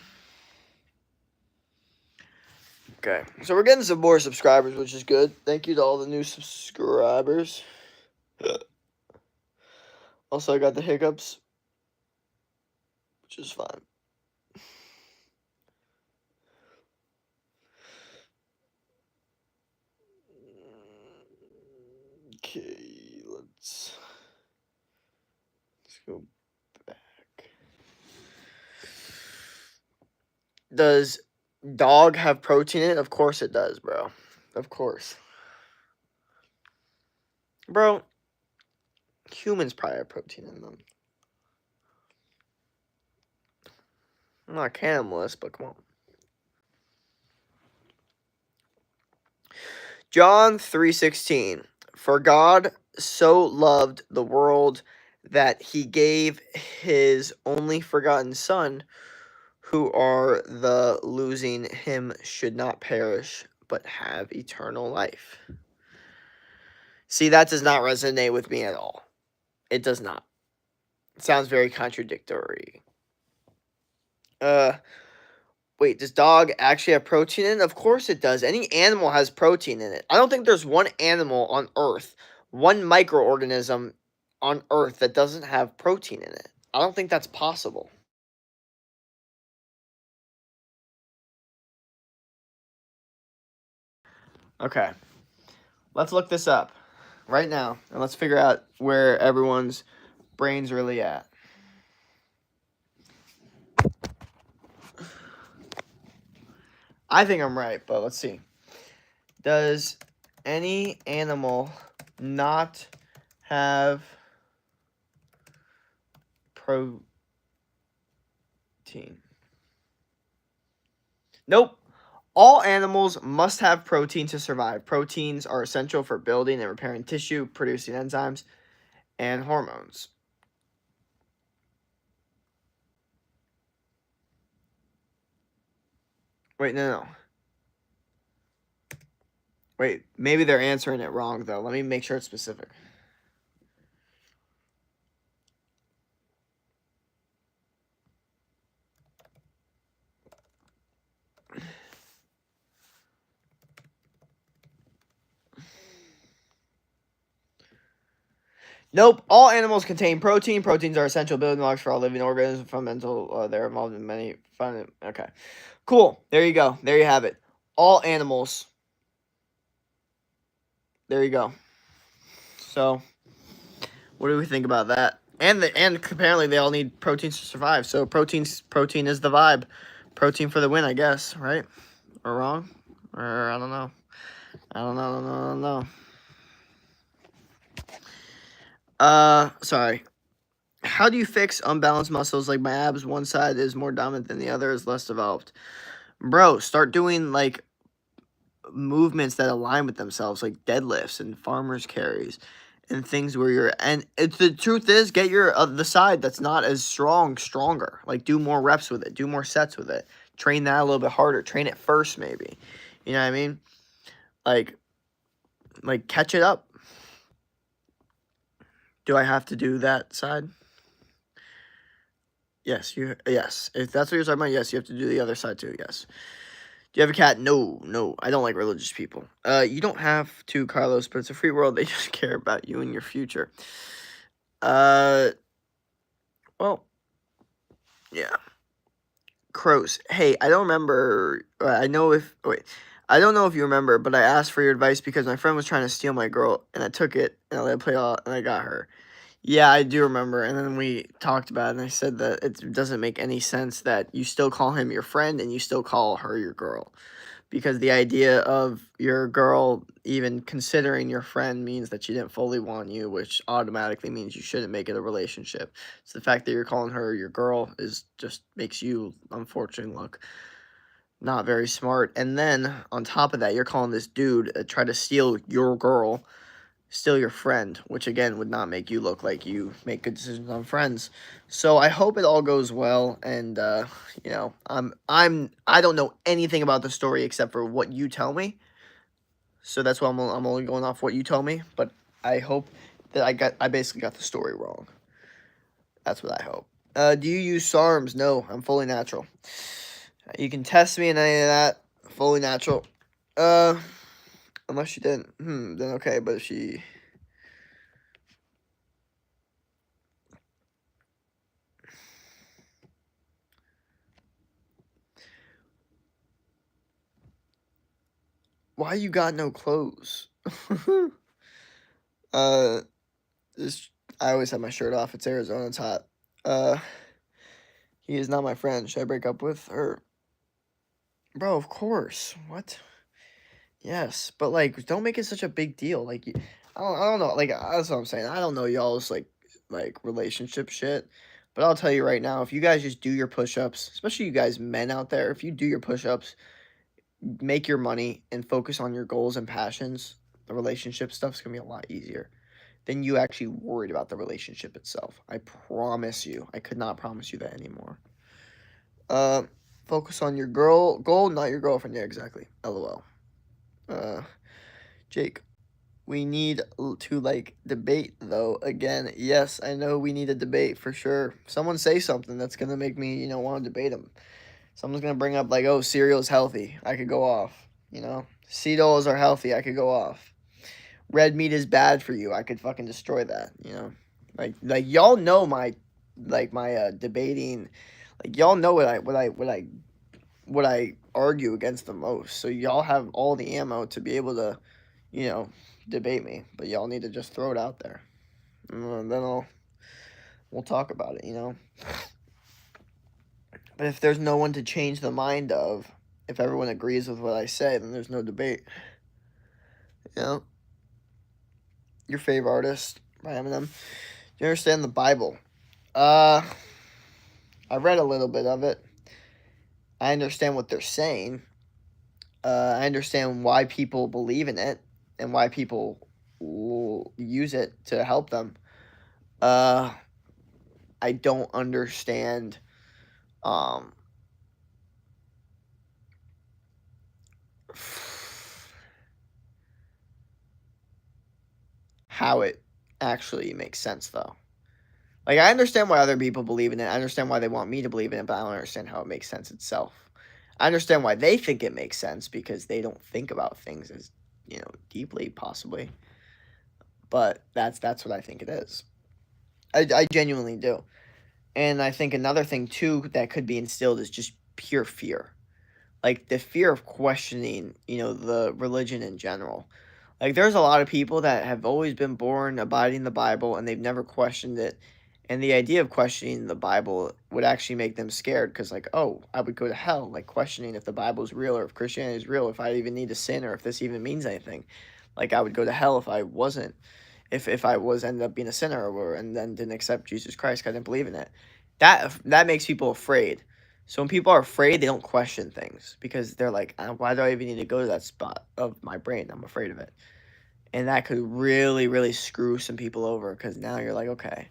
Okay. So we're getting some more subscribers, which is good. Thank you to all the new subscribers. Also, I got the hiccups, which is fine. Okay, let's go back. Does dog have protein in it? Of course it does, bro. Of course. Bro, humans probably have protein in them. I'm not a cannibalist, but come on. John 3:16. For God so loved the world that he gave his only forgotten son, who are the losing him should not perish, but have eternal life. See, that does not resonate with me at all. It does not. It sounds very contradictory. Wait, does dog actually have protein in it? Of course it does. Any animal has protein in it. I don't think there's one animal on Earth, one microorganism on Earth that doesn't have protein in it. I don't think that's possible. Okay. Let's look this up. right now, and let's figure out where everyone's brain's really at. I think I'm right, but let's see. Does any animal not have protein? Nope. All animals must have protein to survive. Proteins are essential for building and repairing tissue, producing enzymes, and hormones. Wait, no. Wait, maybe they're answering it wrong, though. Let me make sure it's specific. Nope. All animals contain protein. Proteins are essential building blocks for all living organisms. Fundamental. They're involved in many. Okay. Cool. There you go. There you have it. All animals. There you go. So, what do we think about that? And apparently they all need proteins to survive. So protein is the vibe. Protein for the win, I guess. Right? Or wrong? Or I don't know. I don't know. Sorry. How do you fix unbalanced muscles like my abs? One side is more dominant than the other is less developed. Bro, start doing like movements that align with themselves, like deadlifts and farmers carries and things where you're. And the truth is, get your the side that's not as strong stronger. Like do more reps with it, do more sets with it. Train that a little bit harder. Train it first, maybe. You know what I mean? Like catch it up. Do I have to do that side? Yes, yes. If that's what you're talking about, yes, you have to do the other side too. Yes. Do you have a cat? No. I don't like religious people. You don't have to, Carlos, but it's a free world. They just care about you and your future. Well, yeah. Crows. Hey, I don't remember. I know if wait, I don't know if you remember, but I asked for your advice because my friend was trying to steal my girl, and I took it and I let it play all, and I got her. Yeah, I do remember. And then we talked about it, and I said that it doesn't make any sense that you still call him your friend and you still call her your girl. Because the idea of your girl even considering your friend means that she didn't fully want you, which automatically means you shouldn't make it a relationship. So the fact that you're calling her your girl is just makes you, unfortunately, look not very smart. And then on top of that, you're calling this dude try to steal your girl, steal your friend, which again would not make you look like you make good decisions on friends. So I hope it all goes well, and I don't know anything about the story except for what you tell me. So that's why I'm only going off what you tell me. But I hope that I basically got the story wrong. That's what I hope. Do you use SARMs? No, I'm fully natural. You can test me and any of that. Fully natural. Unless she didn't. Then okay. But if she. Why you got no clothes? uh, this I always have my shirt off. It's Arizona. It's hot. Uh, he is not my friend. Should I break up with her? Bro, of course. What? Yes, but like, don't make it such a big deal. Like, I don't know. Like, that's what I'm saying. I don't know y'all's like relationship shit, but I'll tell you right now, if you guys just do your push-ups, especially you guys men out there, if you do your push-ups, make your money and focus on your goals and passions, the relationship stuff's gonna be a lot easier than you actually worried about the relationship itself. I promise you. I could not promise you that anymore. Uh, Focus on your goal, not your girlfriend. Yeah, exactly. LOL. Uh, Jake, we need to like debate though. Again, yes, I know we need a debate for sure. Someone say something that's gonna make me, want to debate them. Someone's gonna bring up like, oh, cereal's healthy. I could go off. Cereals are healthy. I could go off. Red meat is bad for you. I could fucking destroy that. Like y'all know my debating. Like y'all know what I argue against the most. So y'all have all the ammo to be able to, you know, debate me, but y'all need to just throw it out there. And then we'll talk about it, you know? But if there's no one to change the mind of, if everyone agrees with what I say, then there's no debate. You know? Your favorite artist by Eminem. Do you understand the Bible? I read a little bit of it. I understand what they're saying. I understand why people believe in it and why people will use it to help them. I don't understand um, how it actually makes sense, though. Like, I understand why other people believe in it. I understand why they want me to believe in it, but I don't understand how it makes sense itself. I understand why they think it makes sense because they don't think about things as, deeply, possibly. But that's what I think it is. I genuinely do. And I think another thing, too, that could be instilled is just pure fear. Like, the fear of questioning, the religion in general. Like, there's a lot of people that have always been born abiding the Bible and they've never questioned it. And the idea of questioning the Bible would actually make them scared because, like, oh, I would go to hell, like, questioning if the Bible is real or if Christianity is real, if I even need to sin or if this even means anything. Like, I would go to hell if I wasn't, if I was ended up being a sinner and then didn't accept Jesus Christ 'cause I didn't believe in it. That makes people afraid. So when people are afraid, they don't question things because they're like, why do I even need to go to that spot of my brain? I'm afraid of it. And that could really, really screw some people over because now you're like, okay,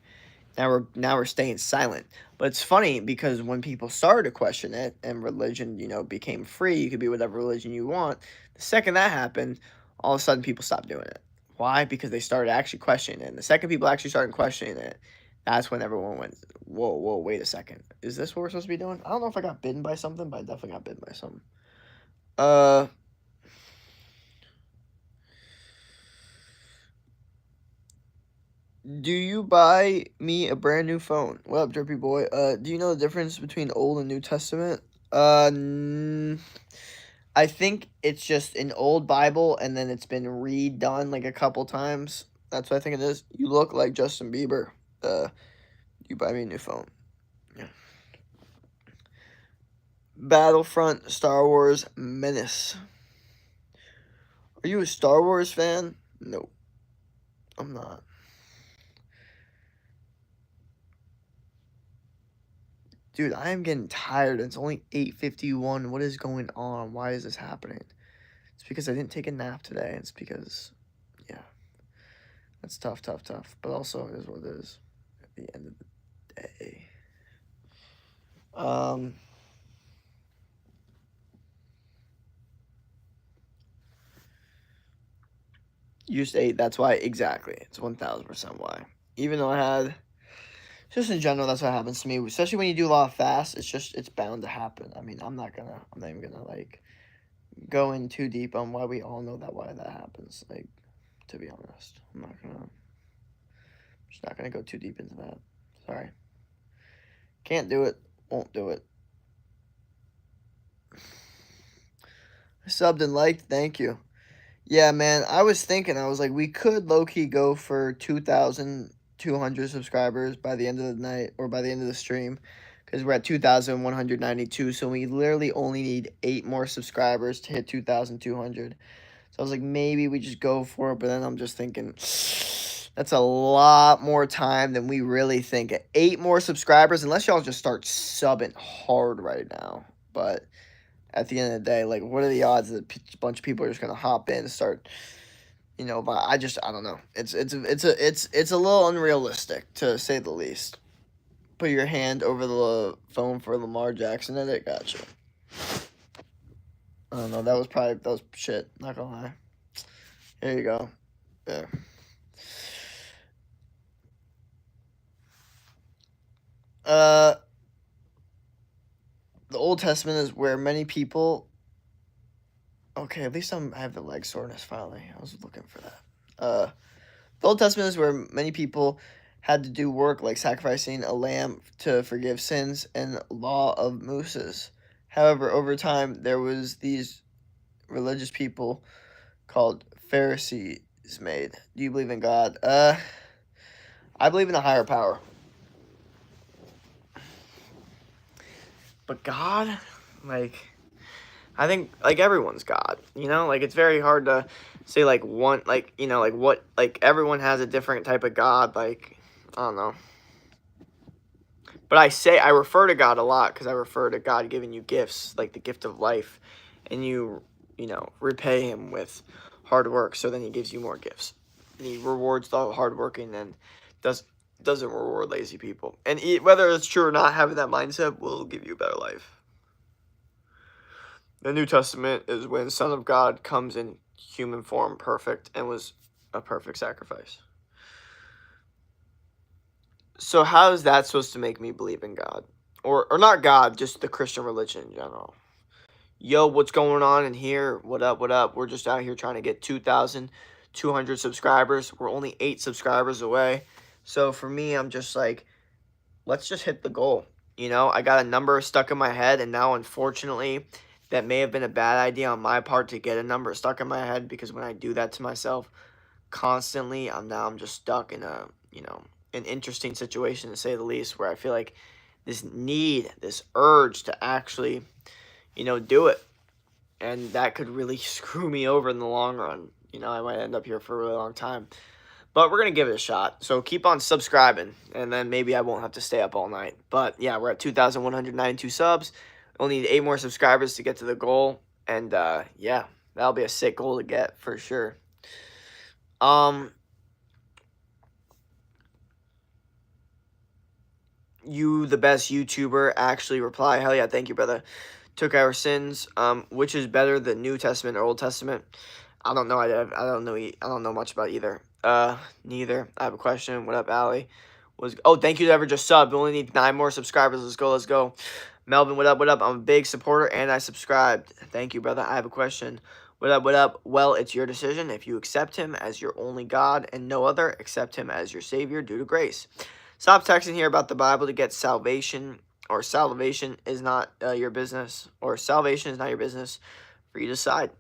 now we're staying silent. But it's funny because when people started to question it and religion, became free, you could be whatever religion you want. The second that happened, all of a sudden people stopped doing it. Why? Because they started actually questioning it. And the second people actually started questioning it, that's when everyone went, whoa, wait a second. Is this what we're supposed to be doing? I don't know if I got bitten by something, but I definitely got bitten by something. Do you buy me a brand new phone? What up, Drippy Boy? Do you know the difference between Old and New Testament? I think it's just an old Bible and then it's been redone like a couple times. That's what I think it is. You look like Justin Bieber. You buy me a new phone. Yeah. Battlefront Star Wars Menace. Are you a Star Wars fan? No, I'm not. Dude, I am getting tired. It's only 8:51. What is going on? Why is this happening? It's because I didn't take a nap today. It's because, yeah, that's tough. But also, it is what it is at the end of the day. Used 8. That's why. Exactly. It's 1000% why. Even though I had, just in general, that's what happens to me. Especially when you do a lot of fast, it's bound to happen. I mean, I'm not even gonna, like, go in too deep on why we all know why that happens. Like, to be honest, just not gonna go too deep into that. Sorry. Can't do it. Won't do it. Subbed and liked. Thank you. Yeah, man. I was like, we could low key go for 2,200 subscribers by the end of the night or by the end of the stream. Because we're at 2,192. So we literally only need 8 more subscribers to hit 2,200. So I was like, maybe we just go for it. But then I'm just thinking, that's a lot more time than we really think. 8 more subscribers, unless y'all just start subbing hard right now. But at the end of the day, like, what are the odds that a bunch of people are just gonna hop in and start, but I don't know. It's a little unrealistic to say the least. Put your hand over the phone for Lamar Jackson and it gotcha. I don't know. That was shit. Not gonna lie. Here you go. Yeah. The Old Testament is where many people. Okay, at least I have the leg soreness finally. I was looking for that. The Old Testament is where many people had to do work like sacrificing a lamb to forgive sins and law of Moses. However, over time there was these religious people called Pharisees dismayed. Do you believe in God? I believe in a higher power. But God, like, I think, like, everyone's God, you know? Like, it's very hard to say, like, one, like, you know, like, what, like, everyone has a different type of God, like, I don't know. But I refer to God a lot because I refer to God giving you gifts, like the gift of life, and you know, repay him with hard work, so then he gives you more gifts. And he rewards the hardworking and does, doesn't reward lazy people. And whether it's true or not, having that mindset will give you a better life. The New Testament is when the Son of God comes in human form, perfect, and was a perfect sacrifice. So how is that supposed to make me believe in God? Or not God, just the Christian religion in general. Yo, what's going on in here? What up, what up? We're just out here trying to get 2,200 subscribers. We're only 8 subscribers away. So for me, I'm just like, let's just hit the goal. You know, I got a number stuck in my head, and now, unfortunately, that may have been a bad idea on my part to get a number stuck in my head, because when I do that to myself constantly, I'm just stuck in a, you know, an interesting situation, to say the least, where I feel like this urge to actually, you know, do it. And that could really screw me over in the long run. You know, I might end up here for a really long time. But we're going to give it a shot. So keep on subscribing, and then maybe I won't have to stay up all night. But yeah, we're at 2,192 subs. Only need 8 more subscribers to get to the goal. And yeah, that'll be a sick goal to get for sure. You the best YouTuber, actually reply. Hell yeah, thank you, brother. Took our sins. Which is better, the New Testament or Old Testament? I don't know. I don't know. I don't know much about either. Neither. I have a question. What up, Allie? Thank you to ever just sub. We only need 9 more subscribers. Let's go. Let's go. Melvin, what up? What up? I'm a big supporter and I subscribed. Thank you, brother. I have a question. What up? What up? Well, it's your decision. If you accept him as your only God and no other, accept him as your Savior due to grace. Stop texting here about the Bible to get salvation, or salvation is not your business, or salvation is not your business for you to decide.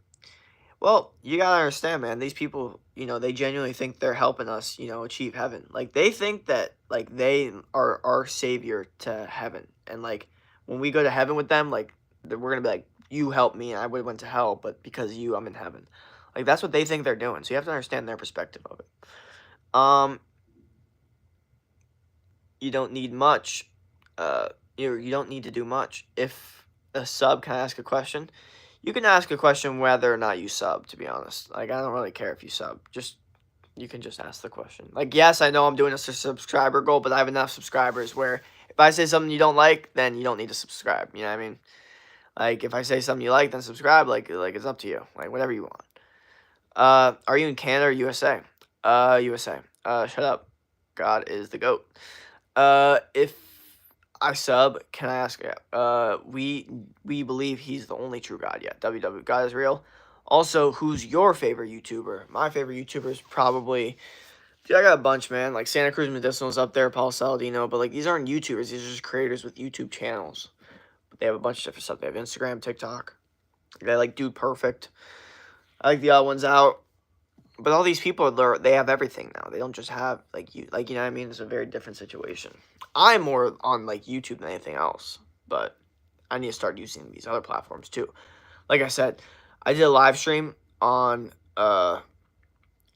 Well, you gotta understand, man. These people, you know, they genuinely think they're helping us, you know, achieve heaven. Like, they think that, like, they are our savior to heaven. And, like, when we go to heaven with them, like, we're gonna be like, you helped me, and I would have went to hell, but because of you, I'm in heaven. Like, that's what they think they're doing. So you have to understand their perspective of it. You don't need much. You don't need to do much. If a sub can ask a question, you can ask a question whether or not you sub, to be honest. Like, I don't really care if you sub. You can just ask the question. Like, yes, I know I'm doing a subscriber goal, but I have enough subscribers where if I say something you don't like, then you don't need to subscribe. You know what I mean? Like, if I say something you like, then subscribe. Like it's up to you. Like, whatever you want. Are you in Canada or USA? USA. Shut up. God is the GOAT. If I sub, can I ask? We believe he's the only true God. Yeah, WW, God is real. Also, who's your favorite YouTuber? My favorite YouTuber is probably, dude, I got a bunch, man. Like, Santa Cruz Medicinal's up there, Paul Saladino, but, like, these aren't YouTubers. These are just creators with YouTube channels. But they have a bunch of different stuff. They have Instagram, TikTok. They like Dude Perfect. I like the other ones out. But all these people, they have everything now. They don't just have, like, you know what I mean? It's a very different situation. I'm more on, like, YouTube than anything else, but I need to start using these other platforms too. Like I said, I did a live stream on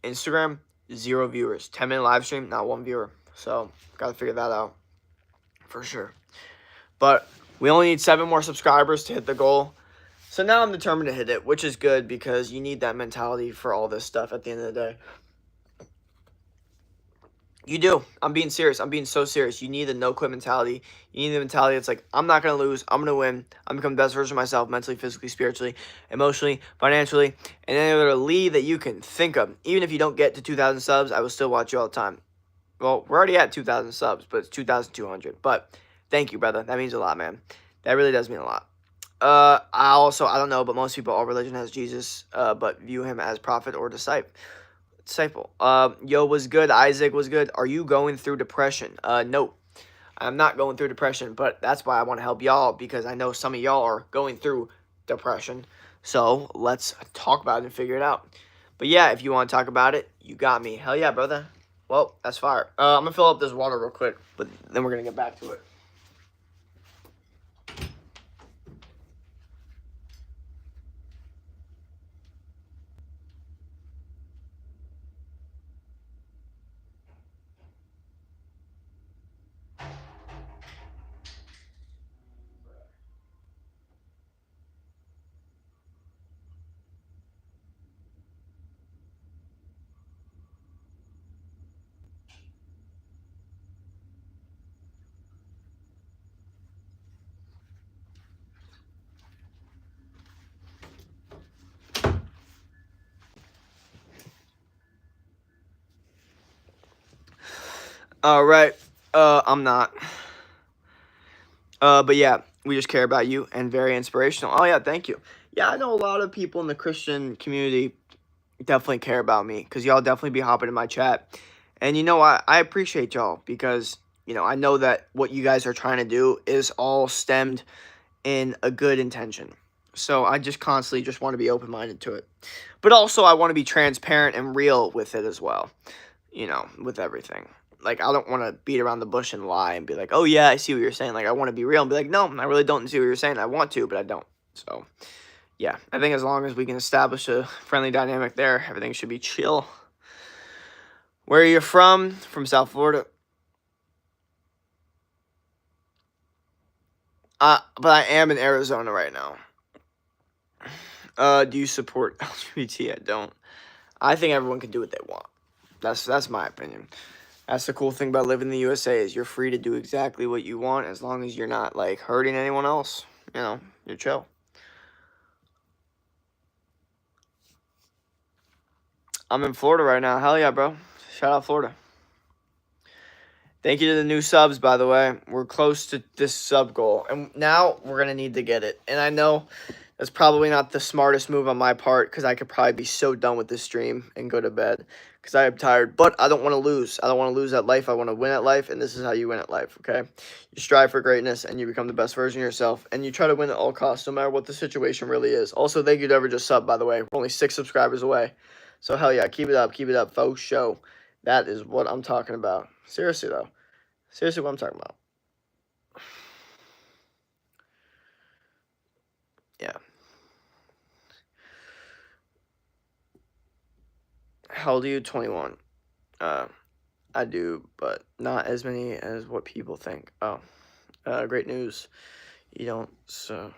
Instagram, 0 viewers. 10-minute live stream, not 1 viewer. So, gotta figure that out for sure. But we only need 7 more subscribers to hit the goal. So now I'm determined to hit it, which is good because you need that mentality for all this stuff at the end of the day. You do. I'm being serious. I'm being so serious. You need the no-quit mentality. You need the mentality that's like, I'm not going to lose. I'm going to win. I'm going to become the best version of myself mentally, physically, spiritually, emotionally, financially, and any other lead that you can think of. Even if you don't get to 2,000 subs, I will still watch you all the time. Well, we're already at 2,000 subs, but it's 2,200. But thank you, brother. That means a lot, man. That really does mean a lot. I don't know, but most people, all religion has Jesus, but view him as prophet or disciple. Yo, was good. Isaac was good. Are you going through depression? No, I'm not going through depression, but that's why I want to help y'all, because I know some of y'all are going through depression. So let's talk about it and figure it out. But yeah, if you want to talk about it, you got me. Hell yeah, brother. Well, that's fire. I'm gonna fill up this water real quick, but then we're gonna get back to it. All right. I'm not. But yeah, we just care about you and very inspirational. Oh yeah, thank you. Yeah, I know a lot of people in the Christian community definitely care about me because y'all definitely be hopping in my chat. And you know, I appreciate y'all because, you know, I know that what you guys are trying to do is all stemmed in a good intention. So I just constantly just want to be open-minded to it. But also I want to be transparent and real with it as well, you know, with everything. Like, I don't want to beat around the bush and lie and be like, oh, yeah, I see what you're saying. Like, I want to be real and be like, no, I really don't see what you're saying. I want to, but I don't. So, yeah, I think as long as we can establish a friendly dynamic there, everything should be chill. Where are you from? From South Florida. But I am in Arizona right now. Do you support LGBT? I don't. I think everyone can do what they want. That's my opinion. That's the cool thing about living in the USA is you're free to do exactly what you want as long as you're not, like, hurting anyone else. You know, you're chill. I'm in Florida right now. Hell yeah, bro. Shout out Florida. Thank you to the new subs, by the way. We're close to this sub goal. And now we're going to need to get it. And I know that's probably not the smartest move on my part because I could probably be so done with this stream and go to bed because I am tired. But I don't want to lose. I don't want to lose at life. I want to win at life. And this is how you win at life, okay? You strive for greatness and you become the best version of yourself. And you try to win at all costs no matter what the situation really is. Also, thank you to ever just sub, by the way. We're only 6 subscribers away. So hell yeah, keep it up. Keep it up, faux show. That is what I'm talking about. Seriously, though. Seriously, what I'm talking about. Yeah. How old are you? 21. I do, but not as many as what people think. Oh, great news. You don't, so.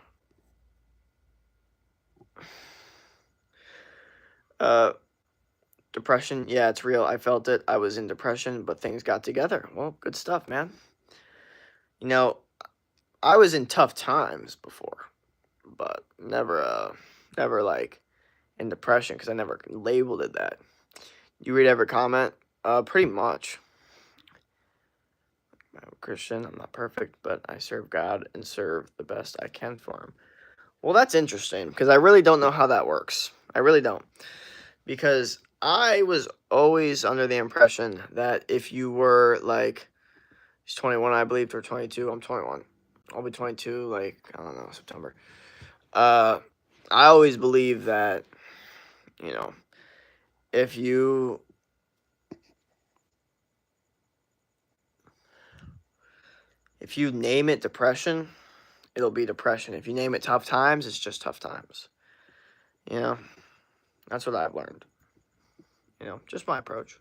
Depression, yeah, it's real. I felt it. I was in depression, but things got together. Well, good stuff, man. You know, I was in tough times before, but never like in depression because I never labeled it that. You read every comment? Pretty much. I'm a Christian. I'm not perfect, but I serve God and serve the best I can for Him. Well, that's interesting because I really don't know how that works. I really don't. Because I was always under the impression that if you were like, he's 21, I believe, or 22. I'm 21. I'll be 22, like, I don't know, September. I always believe that, you know, if you name it depression, it'll be depression. If you name it tough times, it's just tough times. You know, that's what I've learned. You know, just my approach.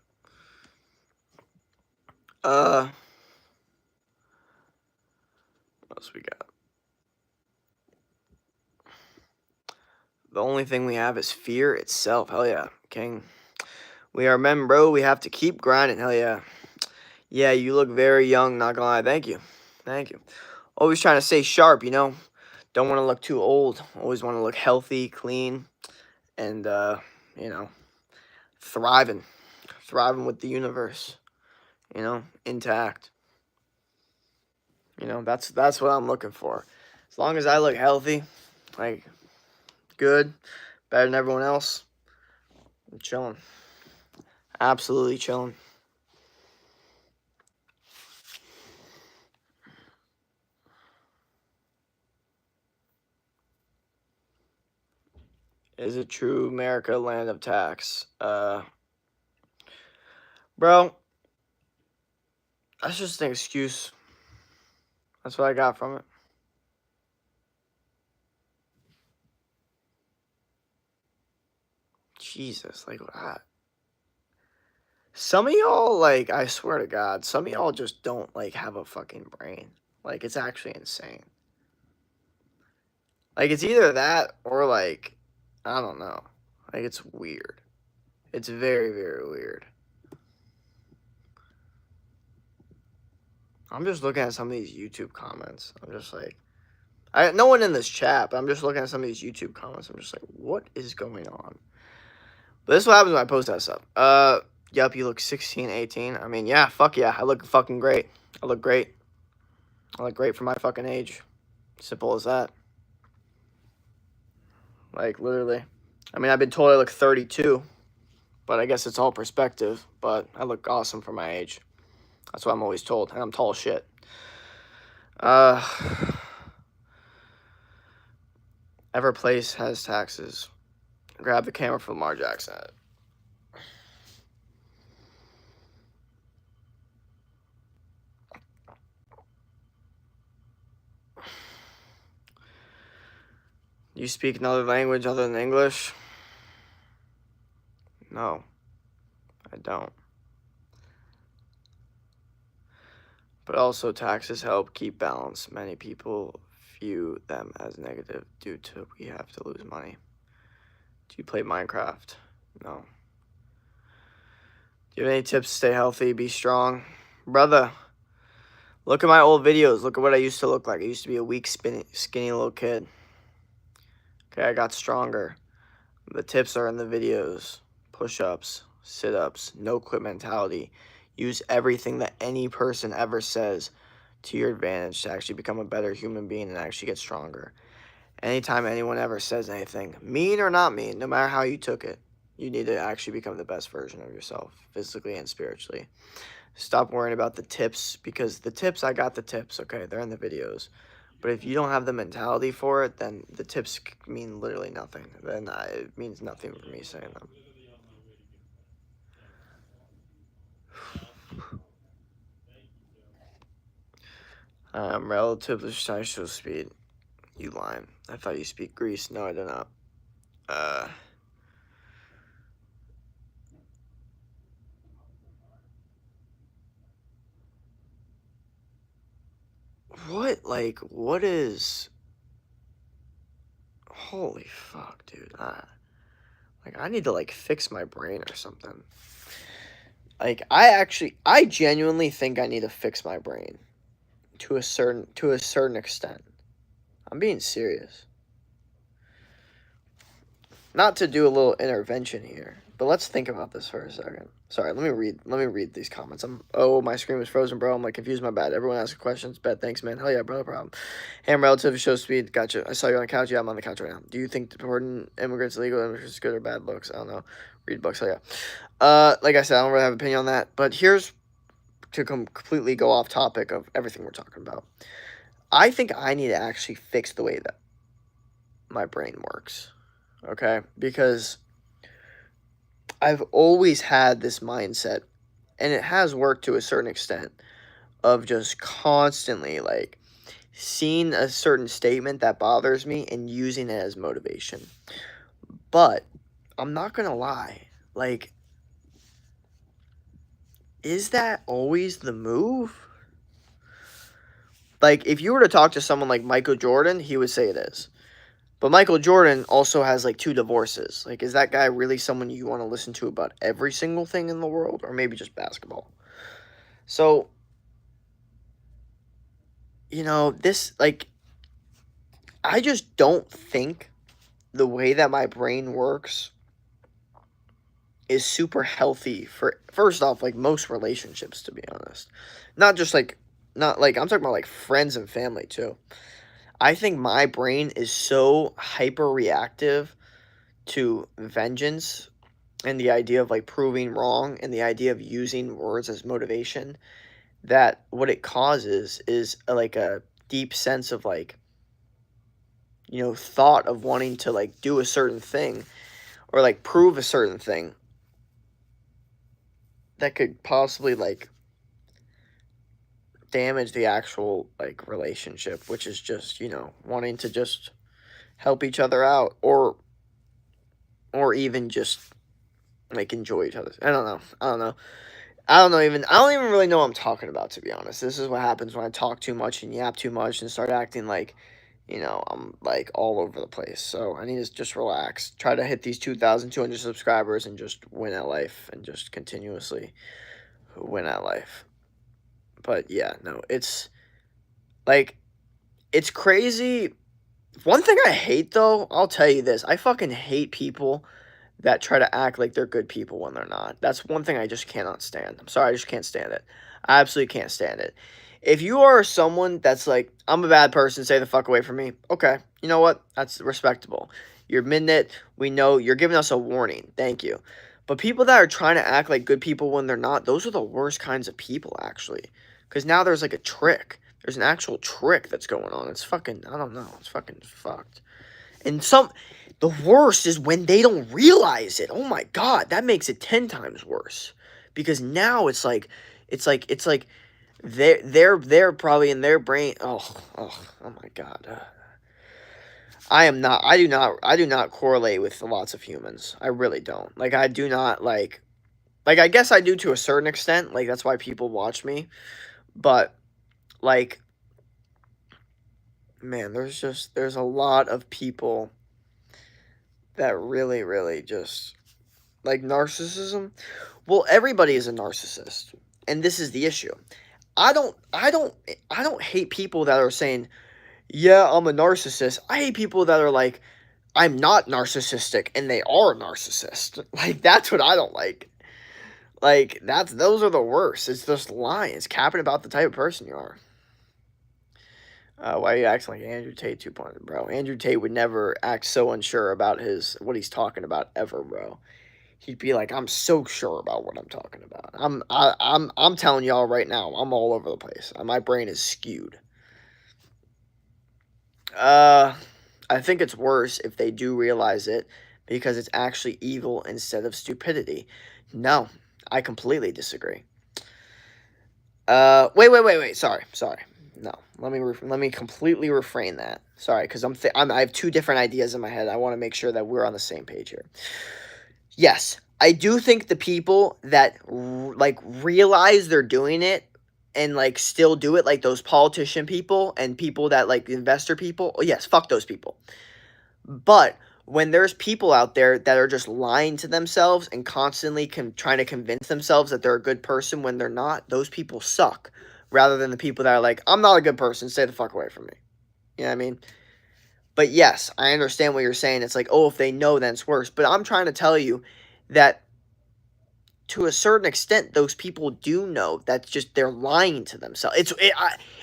What else we got? The only thing we have is fear itself. Hell yeah, King. We are men, bro. We have to keep grinding. Hell yeah. Yeah, you look very young, not gonna lie. Thank you. Thank you. Always trying to stay sharp, you know? Don't want to look too old. Always want to look healthy, clean, and, you know, thriving. Thriving with the universe, you know, intact. You know, that's what I'm looking for. As long as I look healthy, like, good, better than everyone else, I'm chilling. Absolutely chilling. Is it true America land of tax? Bro, that's just an excuse. That's what I got from it. Jesus, like, some of y'all, like, I swear to God, some of y'all just don't, like, have a fucking brain. Like, it's actually insane. Like, it's either that or, like, I don't know. Like, it's weird. It's very, very weird. I'm just looking at some of these YouTube comments. I'm just like, no one in this chat, but I'm just looking at some of these YouTube comments. I'm just like, what is going on? But this is what happens when I post that stuff. Yup, you look 16, 18. I mean, yeah, fuck yeah. I look fucking great. I look great. I look great for my fucking age. Simple as that. Like, literally. I mean, I've been told I look 32, but I guess it's all perspective. But I look awesome for my age. That's what I'm always told. And I'm tall as shit. Ever place has taxes. Grab the camera for Lamar Jackson. You speak another language other than English? No, I don't. But also, taxes help keep balance. Many people view them as negative due to we have to lose money. Do you play Minecraft? No. Do you have any tips to stay healthy, be strong? Brother, look at my old videos. Look at what I used to look like. I used to be a weak, skinny little kid. Okay, I got stronger. The tips are in the videos. Push-ups, sit-ups, no quit mentality. Use everything that any person ever says to your advantage to actually become a better human being and actually get stronger. Anytime anyone ever says anything, mean or not mean, no matter how you took it, you need to actually become the best version of yourself, physically and spiritually. Stop worrying about the tips, because the tips, I got the tips, okay? They're in the videos. But if you don't have the mentality for it, then the tips mean literally nothing. Then it means nothing for me saying them. Relative to social speed. You lying. I thought you speak Greece. No, I do not. What? Like, what is... Holy fuck, dude. Like, I need to, like, fix my brain or something. Like, I genuinely think I need to fix my brain. To a certain extent. I'm being serious. Not to do a little intervention here, but let's think about this for a second. Sorry, let me read these comments. Oh, my screen was frozen, bro. I'm like confused, my bad. Everyone asks questions. Bet, thanks, man. Hell yeah, bro, no problem. Hey, I'm relative show speed. Gotcha. I saw you on the couch. Yeah, I'm on the couch right now. Do you think deporting immigrants illegal immigrants is good or bad looks? I don't know. Read books. Hell yeah. Like I said, I don't really have an opinion on that. But here's to completely go off topic of everything we're talking about. I think I need to actually fix the way that my brain works. Okay? Because I've always had this mindset, and it has worked to a certain extent, of just constantly, like, seeing a certain statement that bothers me and using it as motivation. But I'm not going to lie. Like, is that always the move? Like, if you were to talk to someone like Michael Jordan, he would say it is. But Michael Jordan also has, like, 2 divorces. Like, is that guy really someone you want to listen to about every single thing in the world? Or maybe just basketball? So, you know, this, like, I just don't think the way that my brain works is super healthy for, first off, like, most relationships, to be honest. Not just, like, not, like, I'm talking about, like, friends and family, too. I think my brain is so hyper reactive to vengeance and the idea of, like, proving wrong and the idea of using words as motivation, that what it causes is like a deep sense of, like, thought of wanting to like do a certain thing or like prove a certain thing that could possibly like damage the actual like relationship, which is just, wanting to just help each other out or even just like enjoy each other. I don't know. I don't even really know what I'm talking about, to be honest. This is what happens when I talk too much and yap too much and start acting like, I'm like all over the place. So I need to just relax. Try to hit these 2,200 subscribers and just win at life and just continuously win at life. But yeah, no, like, it's crazy. One thing I hate, though, I'll tell you this. I fucking hate people that try to act like they're good people when they're not. That's one thing I just cannot stand. I'm sorry, I just can't stand it. I absolutely can't stand it. If you are someone that's like, I'm a bad person, stay the fuck away from me, okay, you know what? That's respectable. You're admitting it. We know you're giving us a warning. Thank you. But people that are trying to act like good people when they're not, those are the worst kinds of people, actually. Because now there's like a trick. There's an actual trick that's going on. It's fucking, I don't know. It's fucking fucked. And the worst is when they don't realize it. Oh my god, that makes it 10 times worse. Because now it's like they're probably in their brain. Oh my god. I do not correlate with lots of humans. I really don't. Like I do not like I guess I do to a certain extent. Like that's why people watch me. But like man, there's a lot of people that really just like narcissism. Well, everybody is a narcissist, and this is the issue. I don't hate people that are saying, "Yeah, I'm a narcissist." I hate people that are like, "I'm not narcissistic," and they are a narcissist. Like that's what I don't like. Like those are the worst. It's just lying. It's capping about the type of person you are. Why are you acting like Andrew Tate 2.0, bro? Andrew Tate would never act so unsure about what he's talking about ever, bro. He'd be like, "I'm so sure about what I'm talking about. I'm telling y'all right now, I'm all over the place. My brain is skewed." Uh, I think it's worse if they do realize it because it's actually evil instead of stupidity. No, I completely disagree. Wait. Sorry. No, let me completely refrain that. Sorry, because I have two different ideas in my head. I want to make sure that we're on the same page here. Yes, I do think the people that like realize they're doing it and like still do it, like those politician people and people that like investor people. Oh, yes, fuck those people. But when there's people out there that are just lying to themselves and constantly trying to convince themselves that they're a good person when they're not, those people suck. Rather than the people that are like, I'm not a good person, stay the fuck away from me. You know what I mean? But yes, I understand what you're saying. It's like, oh, if they know, then it's worse. But I'm trying to tell you that to a certain extent, those people do know. That's just they're lying to themselves.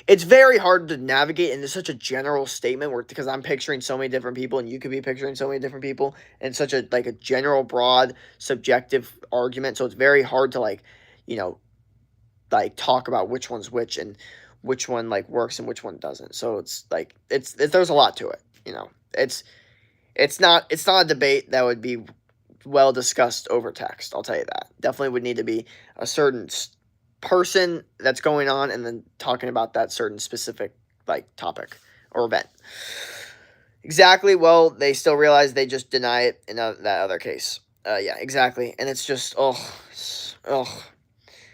It's very hard to navigate into such a general statement where because I'm picturing so many different people and you could be picturing so many different people and such a like a general broad subjective argument. So it's very hard to you know, like talk about which one's which and which one like works and which one doesn't. So it's like there's a lot to it. It's not a debate that would be well discussed over text. I'll tell you that. Definitely would need to be a certain person that's going on and then talking about that certain specific like topic or event. Exactly. Well, they still realize they just deny it in that other case. Yeah, exactly. And it's just oh.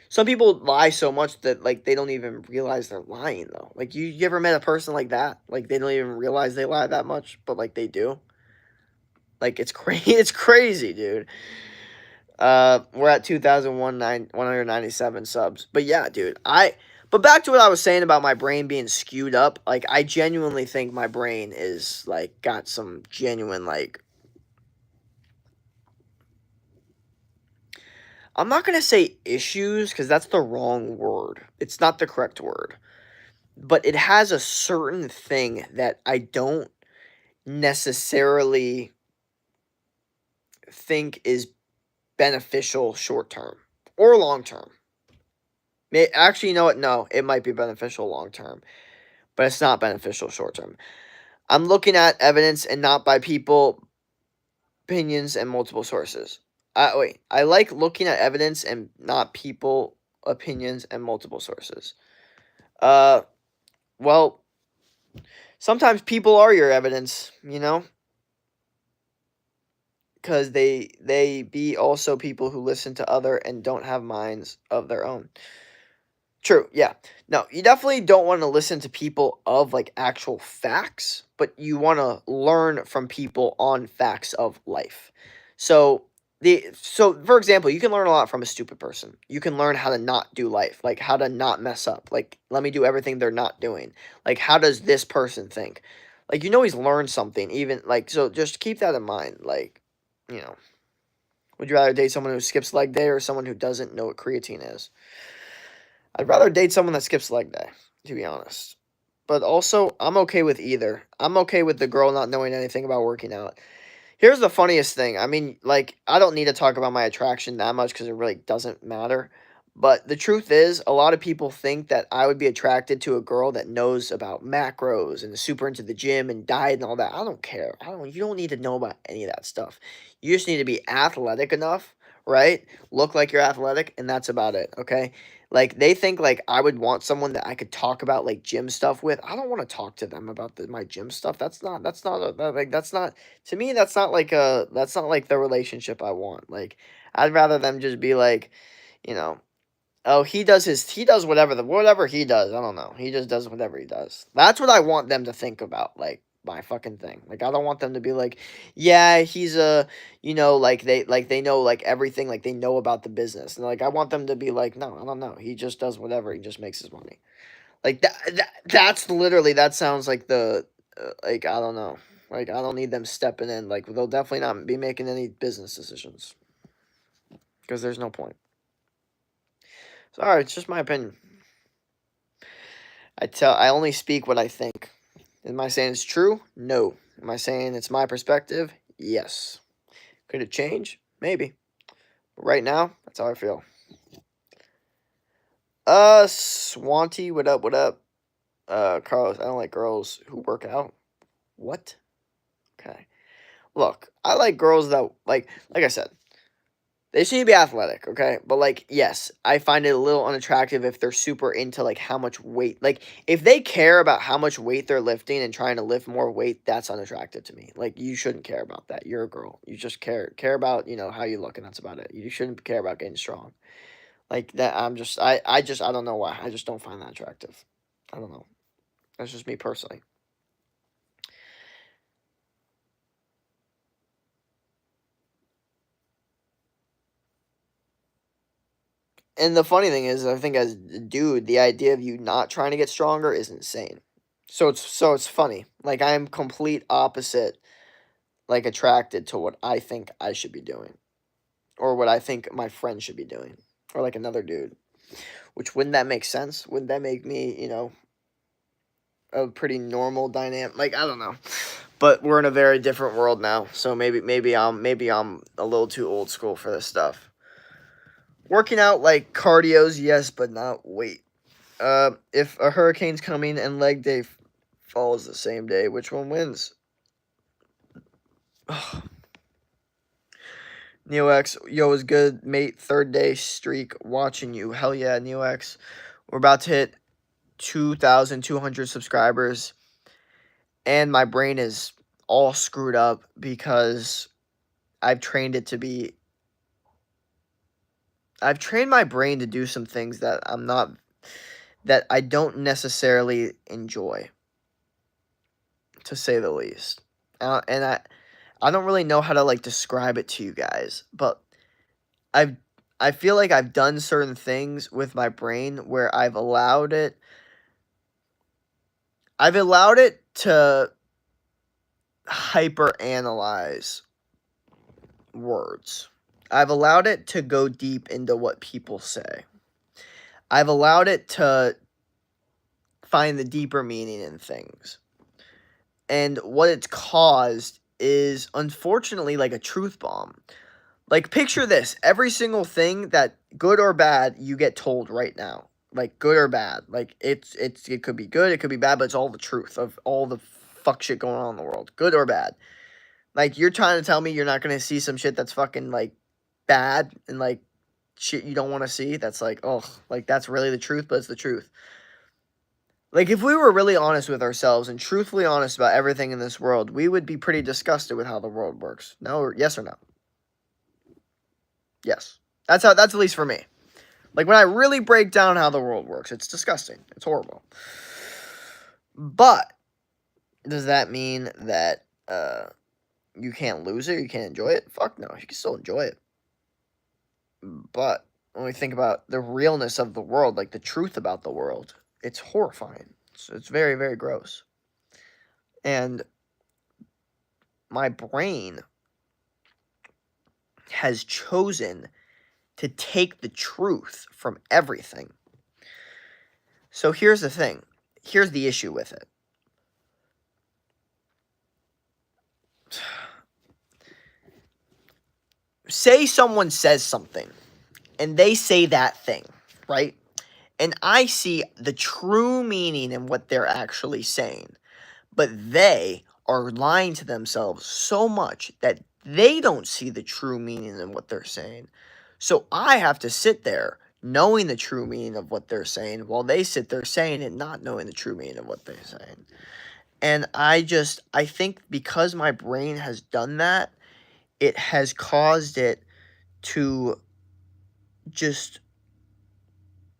Some people lie so much that like they don't even realize they're lying though. Like you ever met a person like that? Like they don't even realize they lie that much, but like they do. Like it's crazy. It's crazy, dude. We're at 197 subs. But yeah, dude. But back to what I was saying about my brain being skewed up. Like I genuinely think my brain is like got some genuine like I'm not going to say issues cuz that's the wrong word. It's not the correct word. But it has a certain thing that I don't necessarily think is beneficial short term or long term. Actually, you know what? No, it might be beneficial long term, but it's not beneficial short term. I'm looking at evidence and not by people, opinions, and multiple sources. I like looking at evidence and not people, opinions, and multiple sources. Uh, well, sometimes people are your evidence, because they be also people who listen to other and don't have minds of their own. True, yeah. No, you definitely don't want to listen to people of like actual facts, but you want to learn from people on facts of life. So so for example, you can learn a lot from a stupid person. You can learn how to not do life, like how to not mess up. Like let me do everything they're not doing. Like how does this person think? Like he's learned something even like so just keep that in mind. Like, you know, would you rather date someone who skips leg day or someone who doesn't know what creatine is? I'd rather date someone that skips leg day, to be honest. But also, I'm okay with either. I'm okay with the girl not knowing anything about working out. Here's the funniest thing. I mean, like, I don't need to talk about my attraction that much because it really doesn't matter. But the truth is, a lot of people think that I would be attracted to a girl that knows about macros and is super into the gym and diet and all that. I don't care. You don't need to know about any of that stuff. You just need to be athletic enough, right? Look like you're athletic, and that's about it, okay? Like they think like I would want someone that I could talk about like gym stuff with. I don't want to talk to them about my gym stuff. That's not to me, that's not like the relationship I want. Like, I'd rather them just be like, you know, oh, he does whatever he does. I don't know. He just does whatever he does. That's what I want them to think about. Like my fucking thing. Like I don't want them to be like, yeah, he's a, like they know like everything. Like they know about the business. And like I want them to be like, no, I don't know. He just does whatever. He just makes his money. Like that's literally that sounds like the like I don't know. Like I don't need them stepping in. Like they'll definitely not be making any business decisions because there's no point. Sorry, it's just my opinion. I only speak what I think. Am I saying it's true? No. Am I saying it's my perspective? Yes. Could it change? Maybe. But right now, that's how I feel. Swanty, what up, what up? Carlos, I don't like girls who work out. What? Okay. Look, I like girls that like I said, they just need to be athletic, okay? But like, yes, I find it a little unattractive if they're super into like how much weight. Like, if they care about how much weight they're lifting and trying to lift more weight, that's unattractive to me. Like, you shouldn't care about that. You're a girl. You just care about how you look, and that's about it. You shouldn't care about getting strong. Like that. I don't know why. I just don't find that attractive. I don't know. That's just me personally. And the funny thing is, I think as a dude, the idea of you not trying to get stronger is insane. So it's funny. Like I'm complete opposite, like attracted to what I think I should be doing, or what I think my friend should be doing, or like another dude. Which wouldn't that make sense? Wouldn't that make me, a pretty normal dynamic? Like I don't know, but we're in a very different world now. So maybe I'm a little too old school for this stuff. Working out like cardio's yes, but not weight. If a hurricane's coming and leg day falls the same day, which one wins? Neo X, yo, is good, mate. Third day streak watching you. Hell yeah, Neo X. We're about to hit 2,200 subscribers, and my brain is all screwed up because I've trained it to be. I've trained my brain to do some things that that I don't necessarily enjoy, to say the least. And I don't really know how to like describe it to you guys, but I've I feel like I've done certain things with my brain where I've allowed it to hyper analyze words. I've allowed it to go deep into what people say. I've allowed it to find the deeper meaning in things. And what it's caused is unfortunately like a truth bomb. Like picture this, every single thing that good or bad you get told right now. Like good or bad. Like it could be good, it could be bad, but it's all the truth of all the fuck shit going on in the world, good or bad. Like, you're trying to tell me you're not gonna see some shit that's fucking like bad and like shit you don't want to see? That's like, oh, like that's really the truth, but it's the truth. Like, if we were really honest with ourselves and truthfully honest about everything in this world, we would be pretty disgusted with how the world works. No, or yes or no? Yes. That's at least for me. Like, when I really break down how the world works, it's disgusting. It's horrible. But does that mean that you can't lose it? You can't enjoy it? Fuck no. You can still enjoy it. But when we think about the realness of the world, like the truth about the world, it's horrifying. It's very, very gross. And my brain has chosen to take the truth from everything. So here's the thing. Here's the issue with it. Say someone says something, and they say that thing, right? And I see the true meaning in what they're actually saying. But they are lying to themselves so much that they don't see the true meaning in what they're saying. So I have to sit there knowing the true meaning of what they're saying while they sit there saying it, not knowing the true meaning of what they're saying. And I think because my brain has done that, it has caused it to just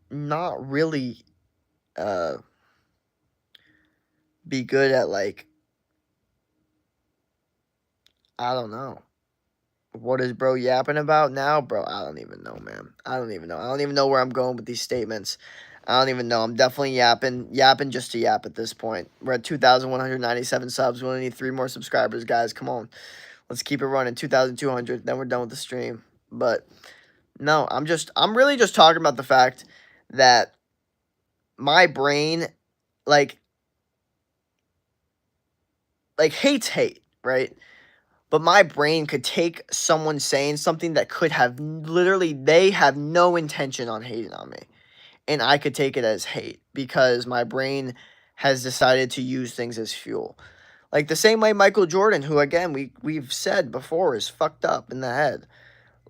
not really be good at, like, I don't know. What is bro yapping about now? Bro, I don't even know, man. I don't even know. I don't even know where I'm going with these statements. I don't even know. I'm definitely yapping just to yap at this point. We're at 2,197 subs. We only need 3 more subscribers, guys. Come on. Let's keep it running. 2,200. Then we're done with the stream. But no, I'm really just talking about the fact that my brain, like hates hate, right? But my brain could take someone saying something that could have literally, they have no intention on hating on me. And I could take it as hate because my brain has decided to use things as fuel. Like the same way Michael Jordan, who again we've said before is fucked up in the head.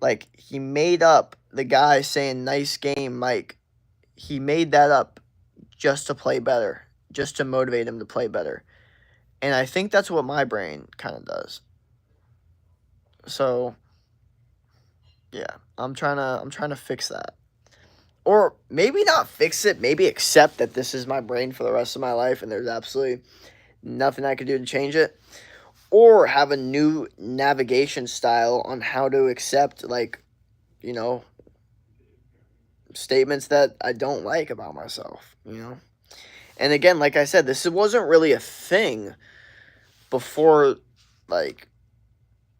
Like he made up the guy saying nice game, Mike. He made that up just to play better, just to motivate him to play better. And I think that's what my brain kind of does. So yeah, I'm trying to fix that. Or maybe not fix it, maybe accept that this is my brain for the rest of my life and there's absolutely nothing I can do to change it. Or have a new navigation style on how to accept, like, you know, statements that I don't like about myself, you know? And again, like I said, this wasn't really a thing before, like,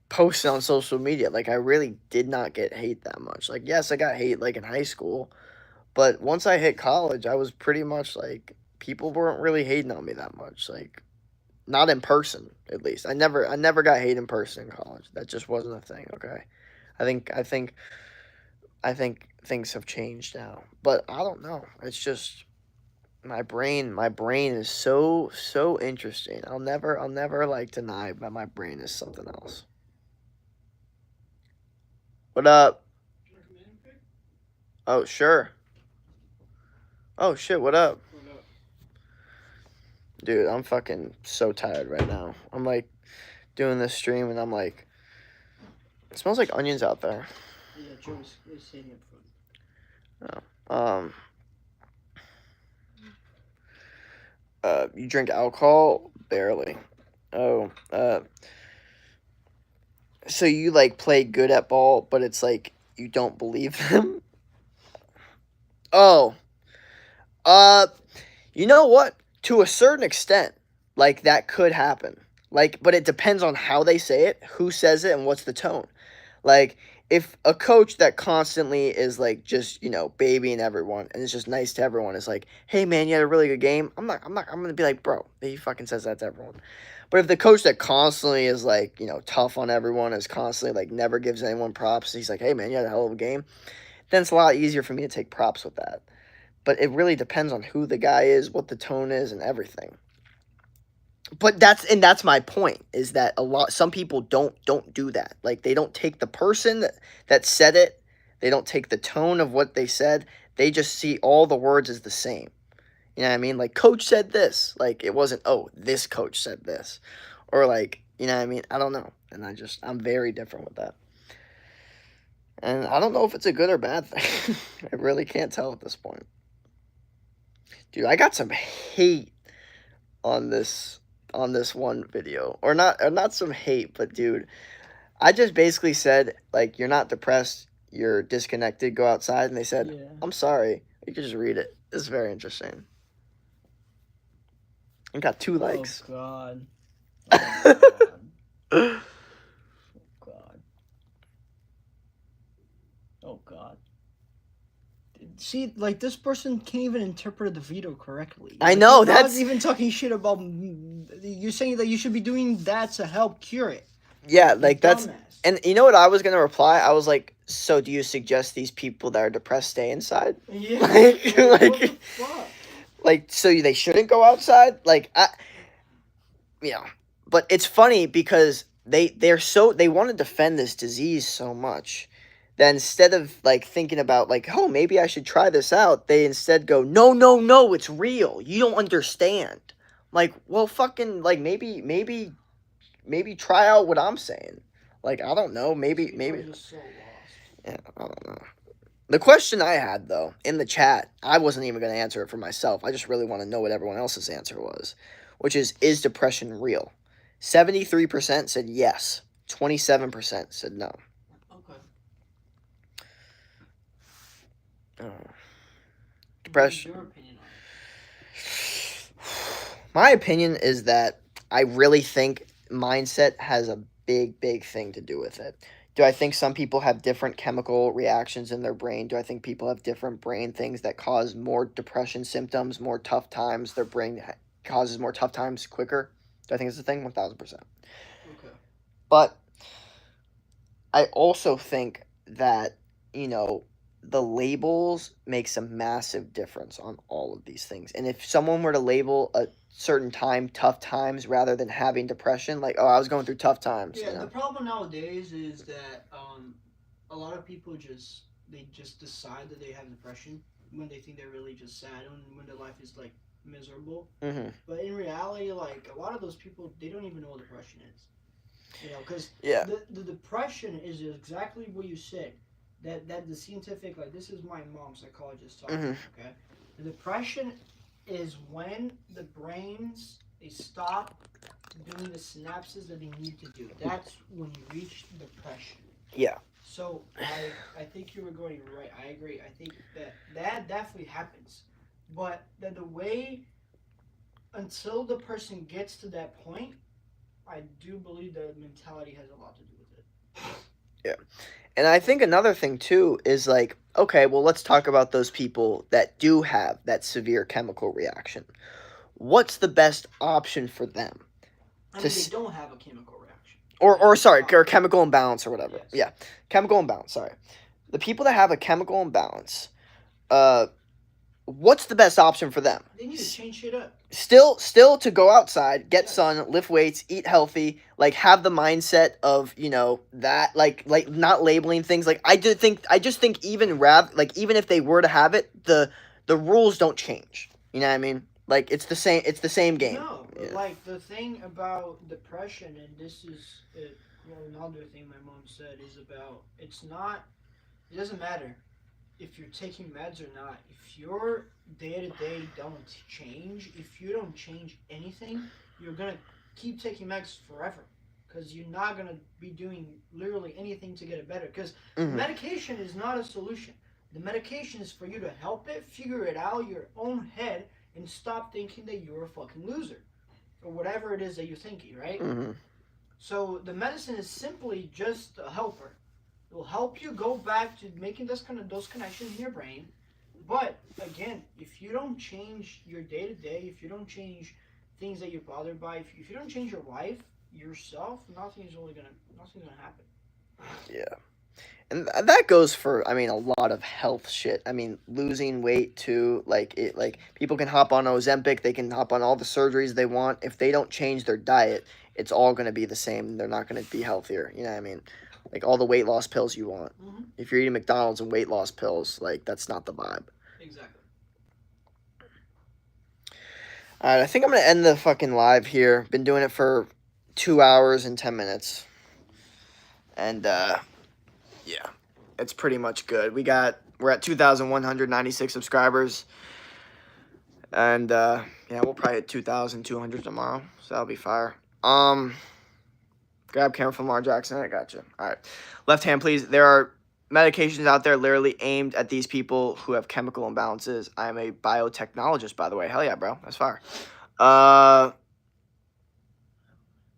posting on social media. Like, I really did not get hate that much. Like, yes, I got hate, like, in high school. But once I hit college, I was pretty much, like, people weren't really hating on me that much. Like, not in person, at least. I never got hate in person in college. That just wasn't a thing, okay? I think things have changed now. But I don't know. It's just my brain is so interesting. I'll never like deny that my brain is something else. What up? Oh, sure. Oh shit, what up? Dude, I'm fucking so tired right now. I'm like doing this stream and I'm like, it smells like onions out there. Yeah, Joe's sitting up front. Oh. You drink alcohol? Barely. Oh, so you like play good at ball, but it's like you don't believe them? Oh, uh, you know what? To a certain extent, like that could happen. Like, but it depends on how they say it, who says it, and what's the tone. Like, if a coach that constantly is like just, babying everyone and is just nice to everyone is like, hey man, you had a really good game. I'm gonna be like, bro, he fucking says that to everyone. But if the coach that constantly is like, tough on everyone, is constantly like never gives anyone props, he's like, hey man, you had a hell of a game, then it's a lot easier for me to take props with that. But it really depends on who the guy is, what the tone is, and everything. But that's my point, is that some people don't do that. Like, they don't take the person that said it, they don't take the tone of what they said, they just see all the words as the same. You know what I mean? Like, coach said this. Like, it wasn't, oh, this coach said this. Or, like, you know what I mean? I don't know. And I'm very different with that. And I don't know if it's a good or bad thing. I really can't tell at this point. Dude, I got some hate on this one video. Or not some hate, but dude, I just basically said, like, you're not depressed, you're disconnected, go outside, and they said, Yeah. I'm sorry. You can just read it. It's very interesting. I got 2 likes. Oh God. Oh God. God. Oh God. See, like, this person can't even interpret the video correctly. I Like, know, you're that's... not even talking shit about. You're saying that you should be doing that to help cure it. Yeah, You like, that's... dumbass. And you know what I was going to reply? I was like, so do you suggest these people that are depressed stay inside? Yeah. Like, What the fuck? like, so they shouldn't go outside? Like, yeah. But it's funny because they want to defend this disease so much that instead of, like, thinking about, like, oh, maybe I should try this out, they instead go, no, no, no, it's real. You don't understand. Like, well, fucking, like, maybe try out what I'm saying. Like, I don't know. Maybe. People are just so lost. Yeah, I don't know. The question I had, though, in the chat, I wasn't even going to answer it for myself. I just really want to know what everyone else's answer was, which is depression real? 73% said yes. 27% said no. Okay. Depression. What's your opinion on it? My opinion is that I really think mindset has a big thing to do with it. Do I think some people have different chemical reactions in their brain? Do I think people have different brain things that cause more depression symptoms, more tough times? Their brain causes more tough times quicker? Do I think it's a thing? 1,000%. Okay. But I also think that, the labels makes a massive difference on all of these things. And if someone were to label a certain time tough times rather than having depression, like, oh, I was going through tough times. Yeah, the problem nowadays is that a lot of people just decide that they have depression when they think they're really just sad and when their life is like miserable. Mm-hmm. But in reality, like, a lot of those people, they don't even know what depression is. Because Yeah. the depression is exactly what you said. That the scientific, like, this is my mom, psychologist, talking. Mm-hmm. Okay, the depression is when the brains, they stop doing the synapses that they need to do. That's when you reach depression. Yeah. So I think you were going right. I agree. I think that definitely happens, but that the way until the person gets to that point, I do believe that mentality has a lot to do with it. Yeah. And I think another thing too is, like, okay, well, let's talk about those people that do have that severe chemical reaction. What's the best option for them? I mean, they don't have a chemical reaction. Or chemical imbalance or whatever. Yes. Yeah. Chemical imbalance, sorry. The people that have a chemical imbalance, what's the best option for them? They need to change shit up. Still to go outside, get sun, lift weights, eat healthy, like, have the mindset of, that, like not labeling things. Like, I just think even if they were to have it, the rules don't change. You know what I mean? Like, it's the same game. No, Yeah. like, the thing about depression, and this is another thing my mom said, is about, it doesn't matter if you're taking meds or not. If your day-to-day don't change, if you don't change anything, you're going to keep taking meds forever, because you're not going to be doing literally anything to get it better, because medication is not a solution. The medication is for you to help it figure it out your own head and stop thinking that you're a fucking loser or whatever it is that you're thinking, right? Mm-hmm. So the medicine is simply just a helper. It will help you go back to making those connections in your brain. But again, if you don't change your day to day, if you don't change things that you're bothered by, if you don't change your life, yourself, nothing's gonna happen. Yeah. And that goes for, I mean, a lot of health shit. I mean, losing weight too. Like people can hop on Ozempic, they can hop on all the surgeries they want. If they don't change their diet, it's all gonna be the same. They're not gonna be healthier. You know what I mean? Like all the weight loss pills you want. Mm-hmm. If you're eating McDonald's and weight loss pills, like that's not the vibe. Exactly. All right, I think I'm gonna end the fucking live here. Been doing it for 2 hours and 10 minutes, and yeah, it's pretty much good. We're at 2,196 subscribers, and yeah, we'll probably hit 2,200 tomorrow, so that'll be fire. Grab camera from Lamar Jackson. I got you. All right, left hand, please. There are medications out there literally aimed at these people who have chemical imbalances. I am a biotechnologist, by the way. Hell yeah, bro. That's fire.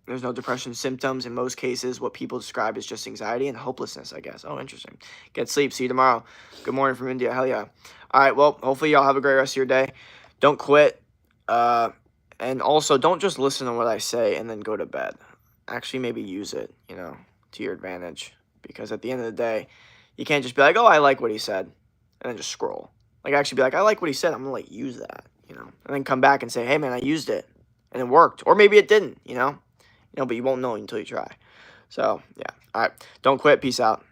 There's no depression symptoms. In most cases, what people describe is just anxiety and hopelessness, I guess. Oh, interesting. Get sleep. See you tomorrow. Good morning from India. Hell yeah. All right, well, hopefully y'all have a great rest of your day. Don't quit. And also, don't just listen to what I say and then go to bed. Actually, maybe use it, to your advantage. Because at the end of the day, you can't just be like, oh, I like what he said, and then just scroll. Like, actually be like, I like what he said. I'm going to, use that, and then come back and say, hey, man, I used it, and it worked. Or maybe it didn't, but you won't know until you try. So, yeah. All right. Don't quit. Peace out.